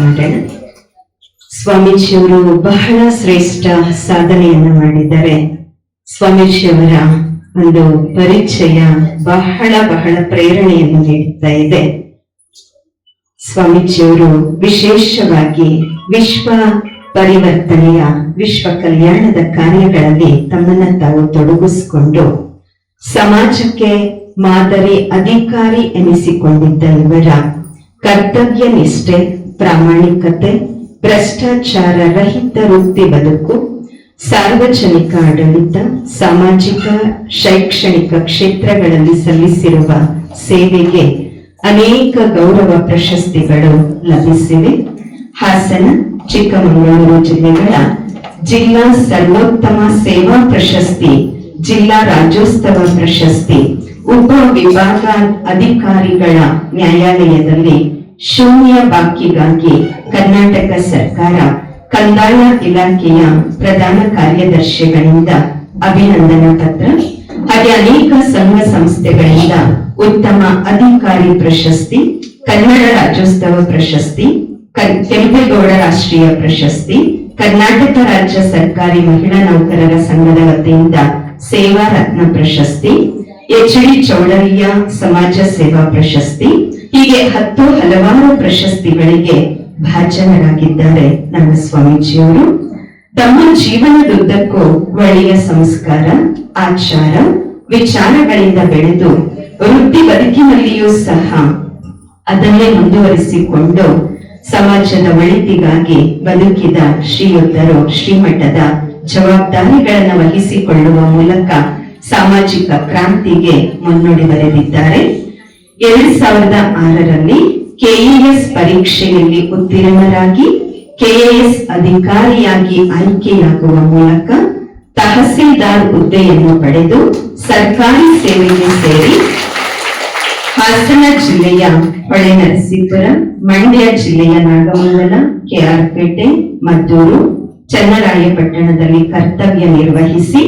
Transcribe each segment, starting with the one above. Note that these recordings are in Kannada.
ಮಾಡೋಣ. ಸ್ವಾಮೀಜಿಯವರು ಬಹಳ ಶ್ರೇಷ್ಠ ಸಾಧನೆಯನ್ನು ಮಾಡಿದ್ದಾರೆ. ಸ್ವಾಮೀಜಿಯವರ ಒಂದು ಪರಿಚಯ ಬಹಳ ಬಹಳ ಪ್ರೇರಣೆಯನ್ನು ನೀಡುತ್ತಾ ಇದೆ. ಸ್ವಾಮೀಜಿಯವರು ವಿಶೇಷವಾಗಿ ವಿಶ್ವ ಪರಿವರ್ತನೆಯ, ವಿಶ್ವ ಕಲ್ಯಾಣದ ಕಾರ್ಯಗಳಲ್ಲಿ ತಮ್ಮನ್ನ ತಾವು ತೊಡಗಿಸಿಕೊಂಡು ಸಮಾಜಕ್ಕೆ ಮಾದರಿ ಅಧಿಕಾರಿ ಎನಿಸಿಕೊಂಡಿದ್ದ ಇವರ ಕರ್ತವ್ಯ ನಿಷ್ಠೆ, ಪ್ರಾಮಾಣಿಕತೆ, ಭ್ರಷ್ಟಾಚಾರ ರಹಿತ ವೃತ್ತಿ ಬದುಕು, ಸಾರ್ವಜನಿಕ ಆಡಳಿತ, ಸಾಮಾಜಿಕ ಶೈಕ್ಷಣಿಕ ಕ್ಷೇತ್ರಗಳಲ್ಲಿ ಸಲ್ಲಿಸಿರುವ ಸೇವೆಗೆ ಅನೇಕ ಗೌರವ ಪ್ರಶಸ್ತಿಗಳು ಲಭಿಸಿವೆ. ಹಾಸನ, ಚಿಕ್ಕಮಗಳೂರು ಜಿಲ್ಲೆಗಳ ಜಿಲ್ಲಾ ಸರ್ವೋತ್ತಮ ಸೇವಾ ಪ್ರಶಸ್ತಿ, ಜಿಲ್ಲಾ ರಾಜ್ಯೋತ್ಸವ ಪ್ರಶಸ್ತಿ, ಉಪ ವಿಭಾಗ ಅಧಿಕಾರಿಗಳ ನ್ಯಾಯಾಲಯದಲ್ಲಿ ಶೂನ್ಯ ಬಾಕಿಗಾಗಿ ಕರ್ನಾಟಕ ಸರ್ಕಾರ ಕಂದಾಯ ಇಲಾಖೆಯ ಪ್ರಧಾನ ಕಾರ್ಯದರ್ಶಿಗಳಿಂದ ಅಭಿನಂದನಾ ಪತ್ರ, ಹಾಗೆ ಅನೇಕ ಸಂಘ ಸಂಸ್ಥೆಗಳಿಂದ ಉತ್ತಮ ಅಧಿಕಾರಿ ಪ್ರಶಸ್ತಿ, ಕನ್ನಡ ರಾಜ್ಯೋತ್ಸವ ಪ್ರಶಸ್ತಿ, ಕೆಂಪೇಗೌಡ ರಾಷ್ಟ್ರೀಯ ಪ್ರಶಸ್ತಿ, ಕರ್ನಾಟಕ ರಾಜ್ಯ ಸರ್ಕಾರಿ ಮಹಿಳಾ ನೌಕರರ ಸಂಘದ ವತಿಯಿಂದ ಸೇವಾ ರತ್ನ ಪ್ರಶಸ್ತಿ, ಎಚ್.ಡಿ. ಚೌಡಯ್ಯ ಸಮಾಜ ಸೇವಾ ಪ್ರಶಸ್ತಿ, ಹೀಗೆ ಹಲವಾರು ಪ್ರಶಸ್ತಿಗಳಿಗೆ ಭಾಜನರಾಗಿದ್ದಾರೆ ನಮ್ಮ ಸ್ವಾಮೀಜಿಯವರು. ತಮ್ಮ ಜೀವನದುದ್ದಕ್ಕೂ ಒಳ್ಳೆಯ ಸಂಸ್ಕಾರ, ಆಚಾರ, ವಿಚಾರಗಳಿಂದ ಬೆಳೆದು ವೃತ್ತಿ ಬದುಕಿನಲ್ಲಿಯೂ ಸಹ ಅದನ್ನೇ ಮುಂದುವರಿಸಿಕೊಂಡು ಸಮಾಜದ ಒಳಿತಿಗಾಗಿ ಬದುಕಿದ ಶ್ರೀಯುತರು ಶ್ರೀಮಠದ ಜವಾಬ್ದಾರಿಗಳನ್ನು ವಹಿಸಿಕೊಳ್ಳುವ ಮೂಲಕ ಸಾಮಾಜಿಕ ಕ್ರಾಂತಿಗೆ ಮುನ್ನುಡಿ ಬರೆದಿದ್ದಾರೆ. 2006ರಲ್ಲಿ ಕೆಇಎಸ್ ಪರೀಕ್ಷೆಯಲ್ಲಿ ಉತ್ತೀರ್ಣರಾಗಿ ಕೆಎಎಸ್ ಅಧಿಕಾರಿಯಾಗಿ ಆಯ್ಕೆಯಾಗುವ ಮೂಲಕ ತಹಸೀಲ್ದಾರ್ ಹುದ್ದೆಯನ್ನು ಪಡೆದು ಸರ್ಕಾರಿ ಸೇವೆಗೆ ಸೇರಿ ಹಾಸನ ಜಿಲ್ಲೆಯ ಹೊಳೆನರಸೀಪುರ, ಮಂಡ್ಯ ಜಿಲ್ಲೆಯ ನಾಗಮಂಗಲ, ಕೆಆರ್ಪೇಟೆ, ಮದ್ದೂರು, ಚನ್ನರಾಯಪಟ್ಟಣದಲ್ಲಿ ಕರ್ತವ್ಯ ನಿರ್ವಹಿಸಿ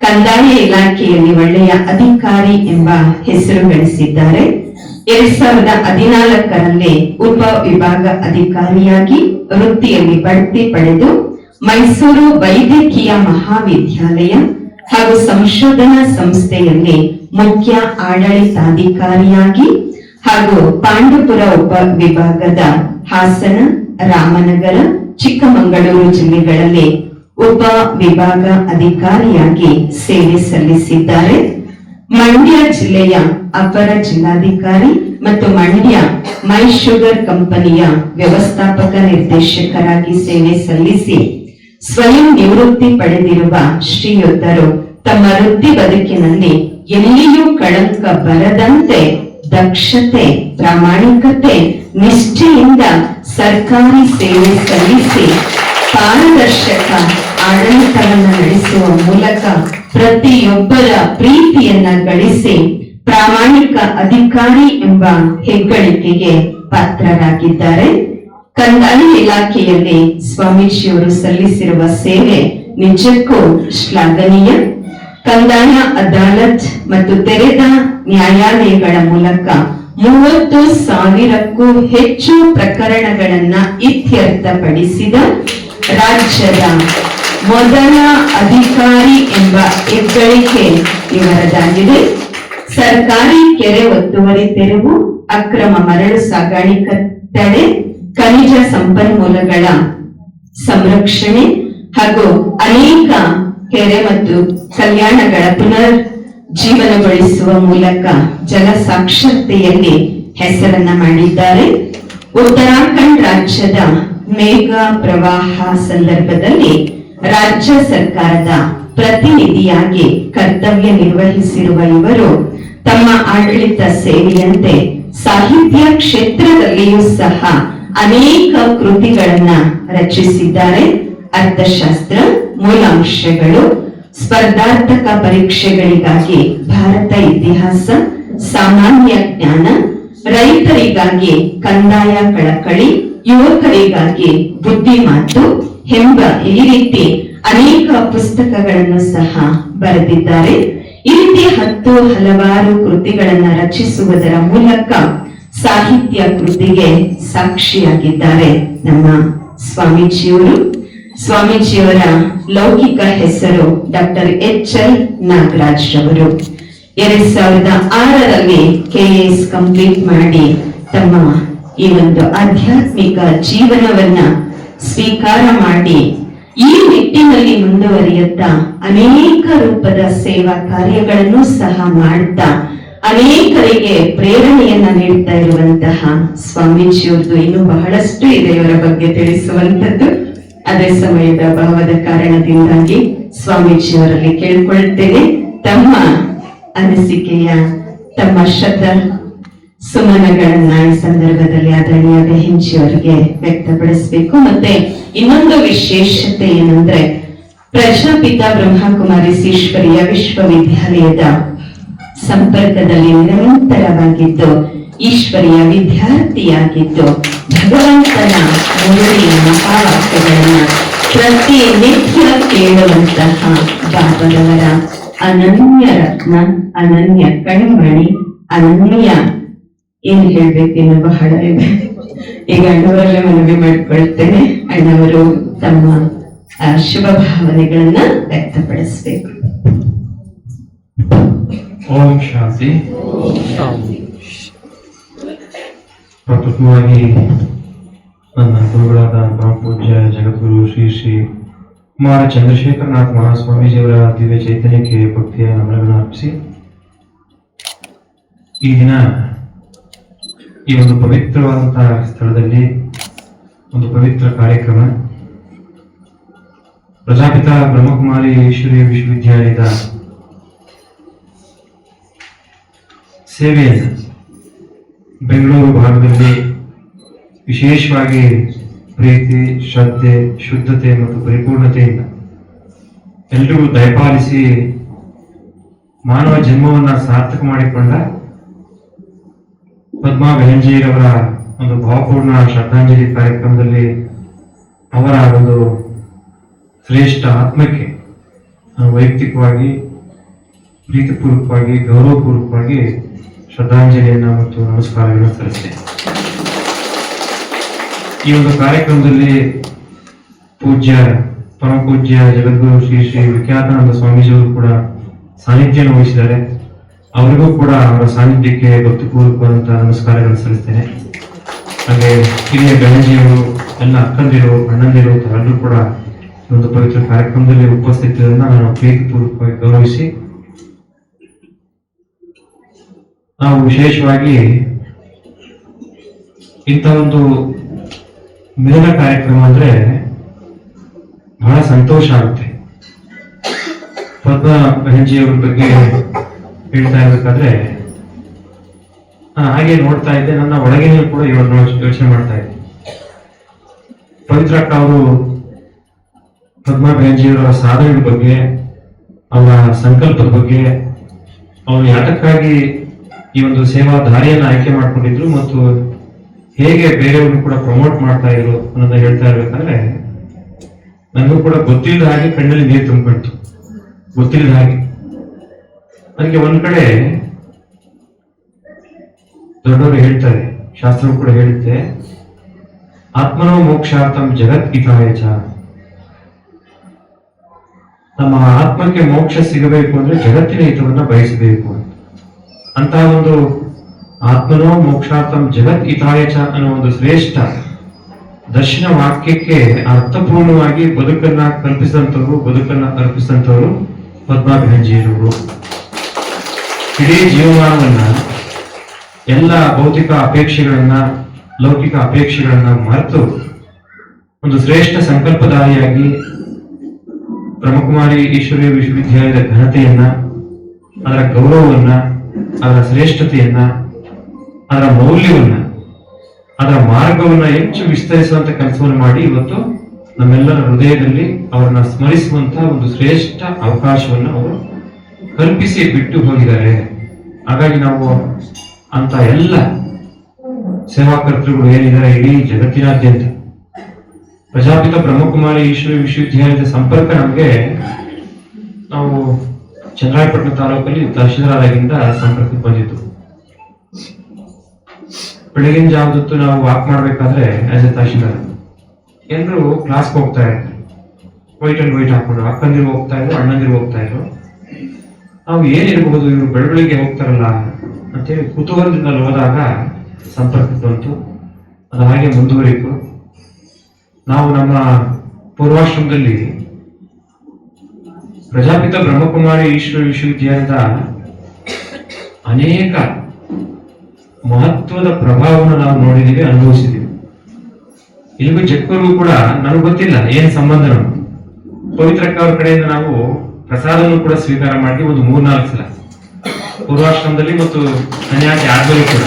ಕಂದಾಯ ಇಲಾಖೆಯಲ್ಲಿ ಒಳ್ಳೆಯ ಅಧಿಕಾರಿ ಎಂಬ ಹೆಸರು ಗಳಿಸಿದ್ದಾರೆ. 2014ರಲ್ಲಿ ಉಪ ವಿಭಾಗ ಅಧಿಕಾರಿಯಾಗಿ ವೃತ್ತಿಯಲ್ಲಿ ಬಡ್ತಿ ಪಡೆದು ಮೈಸೂರು ವೈದ್ಯಕೀಯ ಮಹಾವಿದ್ಯಾಲಯ ಹಾಗೂ ಸಂಶೋಧನಾ ಸಂಸ್ಥೆಯಲ್ಲಿ ಮುಖ್ಯ ಆಡಳಿತಾಧಿಕಾರಿಯಾಗಿ ಹಾಗೂ ಪಾಂಡವಪುರ ಉಪ ವಿಭಾಗದ ಹಾಸನ, ರಾಮನಗರ, ಚಿಕ್ಕಮಗಳೂರು ಜಿಲ್ಲೆಗಳಲ್ಲಿ ಉಪ ವಿಭಾಗ ಅಧಿಕಾರಿಯಾಗಿ ಸೇವೆ ಸಲ್ಲಿಸಿದ್ದಾರೆ. ಮಂಡ್ಯ ಜಿಲ್ಲೆಯ ಅಪರ ಜಿಲ್ಲಾಧಿಕಾರಿ ಮತ್ತು ಮಂಡ್ಯ ಮೈ ಶುಗರ್ ಕಂಪನಿಯ ವ್ಯವಸ್ಥಾಪಕ ನಿರ್ದೇಶಕರಾಗಿ ಸೇವೆ ಸಲ್ಲಿಸಿ ಸ್ವಯಂ ನಿವೃತ್ತಿ ಪಡೆದಿರುವ ಶ್ರೀಯುತರು ತಮ್ಮ ವೃತ್ತಿ ಬದುಕಿನಲ್ಲಿ ಎಲ್ಲಿಯೂ ಕಳಂಕ ಬರದಂತೆ ದಕ್ಷತೆ, ಪ್ರಾಮಾಣಿಕತೆ, ನಿಷ್ಠೆಯಿಂದ ಸರ್ಕಾರಿ ಸೇವೆ ಸಲ್ಲಿಸಿ ಪಾರದರ್ಶಕ ಆಡಳಿತವನ್ನು ನಡೆಸುವ ಮೂಲಕ ಪ್ರತಿಯೊಬ್ಬರ ಪ್ರೀತಿಯನ್ನ ಗಳಿಸಿ ಪ್ರಾಮಾಣಿಕ ಅಧಿಕಾರಿ ಎಂಬ ಹೆಗ್ಗಳಿಕೆಗೆ ಪಾತ್ರರಾಗಿದ್ದಾರೆ. ಕಂದಾಯ ಇಲಾಖೆಯಲ್ಲಿ ಸ್ವಾಮೀಜಿಯವರು ಸಲ್ಲಿಸಿರುವ ಸೇವೆ ನಿಜಕ್ಕೂ ಶ್ಲಾಘನೀಯ. ಕಂದಾಯ ಅದಾಲತ್ ಮತ್ತು ತೆರೆದ ನ್ಯಾಯಾಲಯಗಳ ಮೂಲಕ 30,000ಕ್ಕೂ ಹೆಚ್ಚು ಪ್ರಕರಣಗಳನ್ನ ಇತ್ಯರ್ಥಪಡಿಸಿದ ರಾಜ್ಯದ ಮೊದಲ ಅಧಿಕಾರಿ ಎಂಬ ಹೆಗ್ಗಳಿಕೆ ಇವರದಾಗಿದೆ. ಸರ್ಕಾರಿ ಕೆರೆ ಒತ್ತುವರಿ ತೆರವು, ಅಕ್ರಮ ಮರಳು ಸಾಗಾಣಿಕೆ ತಡೆ, ಖನಿಜ ಸಂಪನ್ಮೂಲಗಳ ಸಂರಕ್ಷಣೆ ಹಾಗೂ ಅನೇಕ ಕೆರೆ ಮತ್ತು ಕಲ್ಯಾಣಗಳ ಪುನರ್ ಜೀವನಗೊಳಿಸುವ ಮೂಲಕ ಜಲ ಸಾಕ್ಷರತೆಯಲ್ಲಿ ಹೆಸರನ್ನ ಮಾಡಿದ್ದಾರೆ. ಉತ್ತರಾಖಂಡ್ ರಾಜ್ಯದ ಮೇಘ ಪ್ರವಾಹ ಸಂದರ್ಭದಲ್ಲಿ ರಾಜ್ಯ ಸರ್ಕಾರದ ಪ್ರತಿನಿಧಿಯಾಗಿ ಕರ್ತವ್ಯ ನಿರ್ವಹಿಸಿರುವ ಇವರು ತಮ್ಮ ಆಡಳಿತ ಸೇವೆಯಂತೆ ಸಾಹಿತ್ಯ ಕ್ಷೇತ್ರದಲ್ಲಿಯೂ ಸಹ ಅನೇಕ ಕೃತಿಗಳನ್ನ ರಚಿಸಿದ್ದಾರೆ. ಅರ್ಥಶಾಸ್ತ್ರ, ಮೂಲಾಂಶಗಳು, ಸ್ಪರ್ಧಾತ್ಮಕ ಪರೀಕ್ಷೆಗಳಿಗಾಗಿ ಭಾರತ ಇತಿಹಾಸ, ಸಾಮಾನ್ಯ ಜ್ಞಾನ, ರೈತರಿಗಾಗಿ ಕಂದಾಯ ಕಳಕಳಿ, ಯುವಕರಿಗಾಗಿ ಬುದ್ಧಿಮಾತು ಎಂಬ ಈ ರೀತಿ ಅನೇಕ ಪುಸ್ತಕಗಳನ್ನು ಸಹ ಬರೆದಿದ್ದಾರೆ. ಈ ರೀತಿ ಹಲವಾರು ಕೃತಿಗಳನ್ನ ರಚಿಸುವುದರ ಮೂಲಕ ಸಾಹಿತ್ಯ ಕೃತಿಗೆ ಸಾಕ್ಷಿಯಾಗಿದ್ದಾರೆ ನಮ್ಮ ಸ್ವಾಮೀಜಿಯವರು. ಸ್ವಾಮೀಜಿಯವರ ಲೌಕಿಕ ಹೆಸರು ಡಾಕ್ಟರ್ ಎಚ್.ಎಲ್. ನಾಗರಾಜ್ ರವರು. 2006ರಲ್ಲಿ KAS ಕಂಪ್ಲೀಟ್ ಮಾಡಿ ತಮ್ಮ ಈ ಒಂದು ಆಧ್ಯಾತ್ಮಿಕ ಜೀವನವನ್ನ ಸ್ವೀಕಾರ ಮಾಡಿ ಈ ನಿಟ್ಟಿನಲ್ಲಿ ಮುಂದುವರಿಯುತ್ತಾ ಅನೇಕ ರೂಪದ ಸೇವಾ ಕಾರ್ಯಗಳನ್ನು ಸಹ ಮಾಡ್ತಾ ಅನೇಕರಿಗೆ ಪ್ರೇರಣೆಯನ್ನ ನೀಡ್ತಾ ಇರುವಂತಹ ಸ್ವಾಮೀಜಿಯವ್ರದ್ದು ಇನ್ನೂ ಬಹಳಷ್ಟು ಇದೆ ಇವರ ಬಗ್ಗೆ ತಿಳಿಸುವಂತದ್ದು. ಅದೇ ಸಮಯದ ಅಭಾವದ ಕಾರಣದಿಂದಾಗಿ ಸ್ವಾಮೀಜಿಯವರಲ್ಲಿ ಕೇಳ್ಕೊಳ್ತೇನೆ, ತಮ್ಮ ಅನಿಸಿಕೆಯ ತಮ್ಮ ಶ್ರದ್ಧಾ ಸುಮನಗಳನ್ನ ಈ ಸಂದರ್ಭದಲ್ಲಿ ಆದರಣೀಯ ಬೆಹೆಂಚಿಯವರಿಗೆ ವ್ಯಕ್ತಪಡಿಸಬೇಕು. ಮತ್ತೆ ಇನ್ನೊಂದು ವಿಶೇಷತೆ ಏನಂದ್ರೆ, ಪ್ರಜಾಪಿತ ಬ್ರಹ್ಮಕುಮಾರಿ ಈಶ್ವರೀಯ ವಿಶ್ವವಿದ್ಯಾಲಯದ ಸಂಪರ್ಕದಲ್ಲಿ ನಿರಂತರವಾಗಿದ್ದು, ಈಶ್ವರಿಯ ವಿದ್ಯಾರ್ಥಿಯಾಗಿದ್ದು, ಭಗವಂತನ ಮುರುಳಿಯ ಮಹಾವಾಕ್ಯಗಳನ್ನ ಪ್ರತಿನಿತ್ಯ ಕೇಳುವಂತಹ ಬಾಬರವರ ಅನನ್ಯ ರತ್ನ, ಅನನ್ಯ ಕಣ್ಮಣಿ, ಅನನ್ಯ ಏನ್ ಹೇಳ್ಬೇಕೇನು ಬಹಳ ಇದೆ. ಈಗ ಅಣ್ಣವರಲ್ಲೇ ಮನವಿ ಮಾಡಿಕೊಳ್ತೇನೆ, ಅಣ್ಣವರು ತಮ್ಮ ಶುಭ ಭಾವನೆಗಳನ್ನ ವ್ಯಕ್ತಪಡಿಸಬೇಕು. ಓಂ ಶಾಂತಿ. ಪ್ರಪ್ರಥಮವಾಗಿ ನನ್ನ ಗುರುಗಳಾದ ಪರಮ ಪೂಜ್ಯ ಜಗದ್ಗುರು ಶ್ರೀ ಶ್ರೀ ಕುಮಾರ ಚಂದ್ರಶೇಖರನಾಥ್ ಮಹಾಸ್ವಾಮೀಜಿಯವರ ದಿವ್ಯ ಚೈತನ್ಯಕ್ಕೆ ಭಕ್ತಿಯ ನಮನಗಳನ್ನು ಅರ್ಪಿಸಿ, ಈ ದಿನ ಈ ಒಂದು ಪವಿತ್ರವಾದಂತಹ ಸ್ಥಳದಲ್ಲಿ ಒಂದು ಪವಿತ್ರ ಕಾರ್ಯಕ್ರಮ, ಪ್ರಜಾಪಿತ ಬ್ರಹ್ಮಕುಮಾರಿ ಈಶ್ವರೀಯ ವಿಶ್ವವಿದ್ಯಾಲಯದ ಸೇವೆಯನ್ನು ಬೆಂಗಳೂರು ಭಾಗದಲ್ಲಿ ವಿಶೇಷವಾಗಿ ಪ್ರೀತಿ, ಶ್ರದ್ಧೆ, ಶುದ್ಧತೆ ಮತ್ತು ಪರಿಪೂರ್ಣತೆಯಿಂದ ಎಲ್ಲರಿಗೂ ದಯಪಾಲಿಸಿ ಮಾನವ ಜನ್ಮವನ್ನ ಸಾರ್ಥಕ ಮಾಡಿಕೊಂಡ ಪದ್ಮಾ ಬೆಹೆಂಜಿರವರ ಒಂದು ಭಾವಪೂರ್ಣ ಶ್ರದ್ಧಾಂಜಲಿ ಕಾರ್ಯಕ್ರಮದಲ್ಲಿ ಅವರ ಒಂದು ಶ್ರೇಷ್ಠ ಆತ್ಮಕ್ಕೆ ವೈಯಕ್ತಿಕವಾಗಿ, ಪ್ರೀತಿಪೂರ್ವಕವಾಗಿ, ಗೌರವಪೂರ್ವಕವಾಗಿ ಶ್ರದ್ಧಾಂಜಲಿಯನ್ನ ಮತ್ತು ನಮಸ್ಕಾರಗಳನ್ನು ಸಲ್ಲಿಸ್ತೇನೆ. ಈ ಒಂದು ಕಾರ್ಯಕ್ರಮದಲ್ಲಿ ಪರಮ ಪೂಜ್ಯ ಜಗದ್ಗುರು ಶ್ರೀ ಶ್ರೀ ವಿಖ್ಯಾತಾನಂದ ಸ್ವಾಮೀಜಿಯವರು ಕೂಡ ಸಾನ್ನಿಧ್ಯವನ್ನು ವಹಿಸಿದ್ದಾರೆ. ಅವರಿಗೂ ಕೂಡ ಅವರ ಸಾನ್ನಿಧ್ಯಕ್ಕೆ ಭಕ್ತಿಪೂರ್ವಕವಾದಂತಹ ನಮಸ್ಕಾರಗಳನ್ನು ಸಲ್ಲಿಸ್ತೇನೆ. ಹಾಗೆ ಹಿರಿಯ ಬೆಹೆಂಜಿಯವರು, ಎಲ್ಲ ಅಕ್ಕಂದಿರು, ಅಣ್ಣಂದಿರು ಎಲ್ಲರೂ ಕೂಡ ಈ ಒಂದು ಪವಿತ್ರ ಕಾರ್ಯಕ್ರಮದಲ್ಲಿ ಉಪಸ್ಥಿತಿಯನ್ನು ನಾನು ಪ್ರೀತಿಪೂರ್ವಕವಾಗಿ ಗೌರವಿಸಿ, ನಾವು ವಿಶೇಷವಾಗಿ ಇಂಥ ಒಂದು ಮಿಲನ ಕಾರ್ಯಕ್ರಮ ಅಂದ್ರೆ ಬಹಳ ಸಂತೋಷ ಆಗುತ್ತೆ. ಪದ್ಮಾ ಬೆಹೆಂಜಿಯವರ ಬಗ್ಗೆ ಹೇಳ್ತಾ ಇರ್ಬೇಕಾದ್ರೆ ಹಾಗೆ ನೋಡ್ತಾ ಇದ್ದೆ, ನನ್ನ ಒಳಗೇನೂ ಕೂಡ ಇವಾಗ ಯೋಚನೆ ಮಾಡ್ತಾ ಇದ್ದೆ. ಪವಿತ್ರ ಅಕ್ಕ ಅವರು ಪದ್ಮಾ ಬೆಹೆಂಜಿಯವರ ಸಾಧನೆಯ ಬಗ್ಗೆ, ಅವರ ಸಂಕಲ್ಪದ ಬಗ್ಗೆ, ಅವರು ಯಾತಕ್ಕಾಗಿ ಈ ಒಂದು ಸೇವಾ ದಾರಿಯನ್ನು ಆಯ್ಕೆ ಮಾಡ್ಕೊಂಡಿದ್ರು ಮತ್ತು ಹೇಗೆ ಬೇರೆಯವ್ರನ್ನು ಕೂಡ ಪ್ರಮೋಟ್ ಮಾಡ್ತಾ ಇದ್ರು ಅನ್ನೋದನ್ನ ಹೇಳ್ತಾ ಇರ್ಬೇಕಂದ್ರೆ ನನಗೂ ಕೂಡ ಗೊತ್ತಿಲ್ಲದ ಹಾಗೆ ಕಣ್ಣಲ್ಲಿ ನೀರು ತುಂಬಿಟ್ಟು, ಗೊತ್ತಿಲ್ಲದ ಹಾಗೆ ನನಗೆ ಒಂದ್ ಕಡೆ ದೊಡ್ಡವರು ಹೇಳ್ತಾರೆ, ಶಾಸ್ತ್ರವು ಕೂಡ ಹೇಳುತ್ತೆ, ಆತ್ಮನೋ ಮೋಕ್ಷಾರ್ಥಂ ಜಗತ್ ಹಿತಾಯ ಚ. ನಮ್ಮ ಆತ್ಮಕ್ಕೆ ಮೋಕ್ಷ ಸಿಗಬೇಕು ಅಂದ್ರೆ ಜಗತ್ತಿನ ಹಿತವನ್ನ ಬಯಸಬೇಕು ಅಂತ ಒಂದು ಆತ್ಮನೋ ಮೋಕ್ಷಾರ್ಥಂ ಜಗತ್ ಹಿತಾಯ ಚ ಅನ್ನೋ ಒಂದು ಶ್ರೇಷ್ಠ ದರ್ಶನ ವಾಕ್ಯಕ್ಕೆ ಅರ್ಥಪೂರ್ಣವಾಗಿ ಬದುಕನ್ನ ಕಲ್ಪಿಸಿದಂಥವ್ರು, ಬದುಕನ್ನ ಅರ್ಪಿಸಿದಂಥವ್ರು ಪದ್ಮಾ ಬೆಹೆಂಜಿಯವರು. ಇಡೀ ಜೀವಮಾನವನ್ನ ಎಲ್ಲ ಭೌತಿಕ ಅಪೇಕ್ಷೆಗಳನ್ನ, ಲೌಕಿಕ ಅಪೇಕ್ಷೆಗಳನ್ನ ಮರೆತು ಒಂದು ಶ್ರೇಷ್ಠ ಸಂಕಲ್ಪದಾರಿಯಾಗಿ ಬ್ರಹ್ಮಕುಮಾರಿ ಈಶ್ವರೀಯ ವಿಶ್ವವಿದ್ಯಾಲಯದ ಘನತೆಯನ್ನ, ಅದರ ಗೌರವವನ್ನ, ಅದರ ಶ್ರೇಷ್ಠತೆಯನ್ನ, ಅದರ ಮೌಲ್ಯವನ್ನ, ಅದರ ಮಾರ್ಗವನ್ನ ಹೆಚ್ಚು ವಿಸ್ತರಿಸುವಂತ ಕೆಲಸವನ್ನು ಮಾಡಿ ಇವತ್ತು ನಮ್ಮೆಲ್ಲರ ಹೃದಯದಲ್ಲಿ ಅವರನ್ನ ಸ್ಮರಿಸುವಂತಹ ಒಂದು ಶ್ರೇಷ್ಠ ಅವಕಾಶವನ್ನು ಅವರು ಕಲ್ಪಿಸಿ ಬಿಟ್ಟು ಹೋಗಿದ್ದಾರೆ. ಹಾಗಾಗಿ ನಾವು ಅಂತ ಎಲ್ಲ ಸೇವಾಕರ್ತೃಗಳು ಏನಿದ್ದಾರೆ ಇಡೀ ಜಗತ್ತಿನಾದ್ಯಂತ ಪ್ರಜಾಪಿತ ಬ್ರಹ್ಮಕುಮಾರಿ ಈಶ್ವರೀಯ ವಿಶ್ವವಿದ್ಯಾಲಯದ ಸಂಪರ್ಕ ನಮಗೆ, ನಾವು ಚನ್ನರಾಯಪಟ್ಟಣ ತಾಲೂಕಲ್ಲಿ ತಹಶೀಲ್ದಾರಾಗಿಂದ ಸಂಪರ್ಕಕ್ಕೆ ಬಂದಿದ್ದು. ಬೆಳಗಿನ ಜಾವದತ್ತು ನಾವು ವಾಕ್ ಮಾಡ್ಬೇಕಾದ್ರೆ ಆಸ್ ಎ ತಹಶೀಲ್ದಾರ್ ಎಲ್ಲರೂ ಕ್ಲಾಸ್ಗೆ ಹೋಗ್ತಾ ಇದ್ರು, ವೈಟ್ ಅಂಡ್ ವೈಟ್ ಹಾಕೊಂಡು ಅಕ್ಕಂದಿರು ಹೋಗ್ತಾ ಇದ್ರು, ಅಣ್ಣಂದಿರು ಹೋಗ್ತಾ ಇದ್ರು. ನಾವು ಏನಿರ್ಬಹುದು ಇವರು ಬೆಳಬೆಳಿಗ್ಗೆ ಹೋಗ್ತಾರಲ್ಲ ಅಂತೇಳಿ ಕುತೂಹಲದಿಂದ ಹೋದಾಗ ಸಂಪರ್ಕ ಬಂತು. ಅದು ಹಾಗೆ ಮುಂದುವರಿತು. ನಾವು ನಮ್ಮ ಪೂರ್ವಾಶ್ರಮದಲ್ಲಿ ಪ್ರಜಾಪಿತ ಬ್ರಹ್ಮಕುಮಾರಿ ಈಶ್ವರ ವಿಶ್ವವಿದ್ಯಾಲಯದ ಅನೇಕ ಮಹತ್ವದ ಪ್ರಭಾವವನ್ನು ನಾವು ನೋಡಿದ್ದೀವಿ, ಅನುಭವಿಸಿದ್ದೀವಿ. ಇಲ್ಲಿಗೂ ಜಕ್ಕೂರಿಗೂ ಕೂಡ ನನಗೆ ಗೊತ್ತಿಲ್ಲ ಏನ್ ಸಂಬಂಧ. ಪವಿತ್ರಕ್ಕ ಅವ್ರ ಕಡೆಯಿಂದ ನಾವು ಪ್ರಸಾದವನ್ನು ಕೂಡ ಸ್ವೀಕಾರ ಮಾಡಿ ಒಂದು 3-4 ಸಲ ಪೂರ್ವಾಶ್ರಮದಲ್ಲಿ ಮತ್ತು ಸನ್ಯಾಸಿ ಆದ್ಮೇಲೆ ಕೂಡ.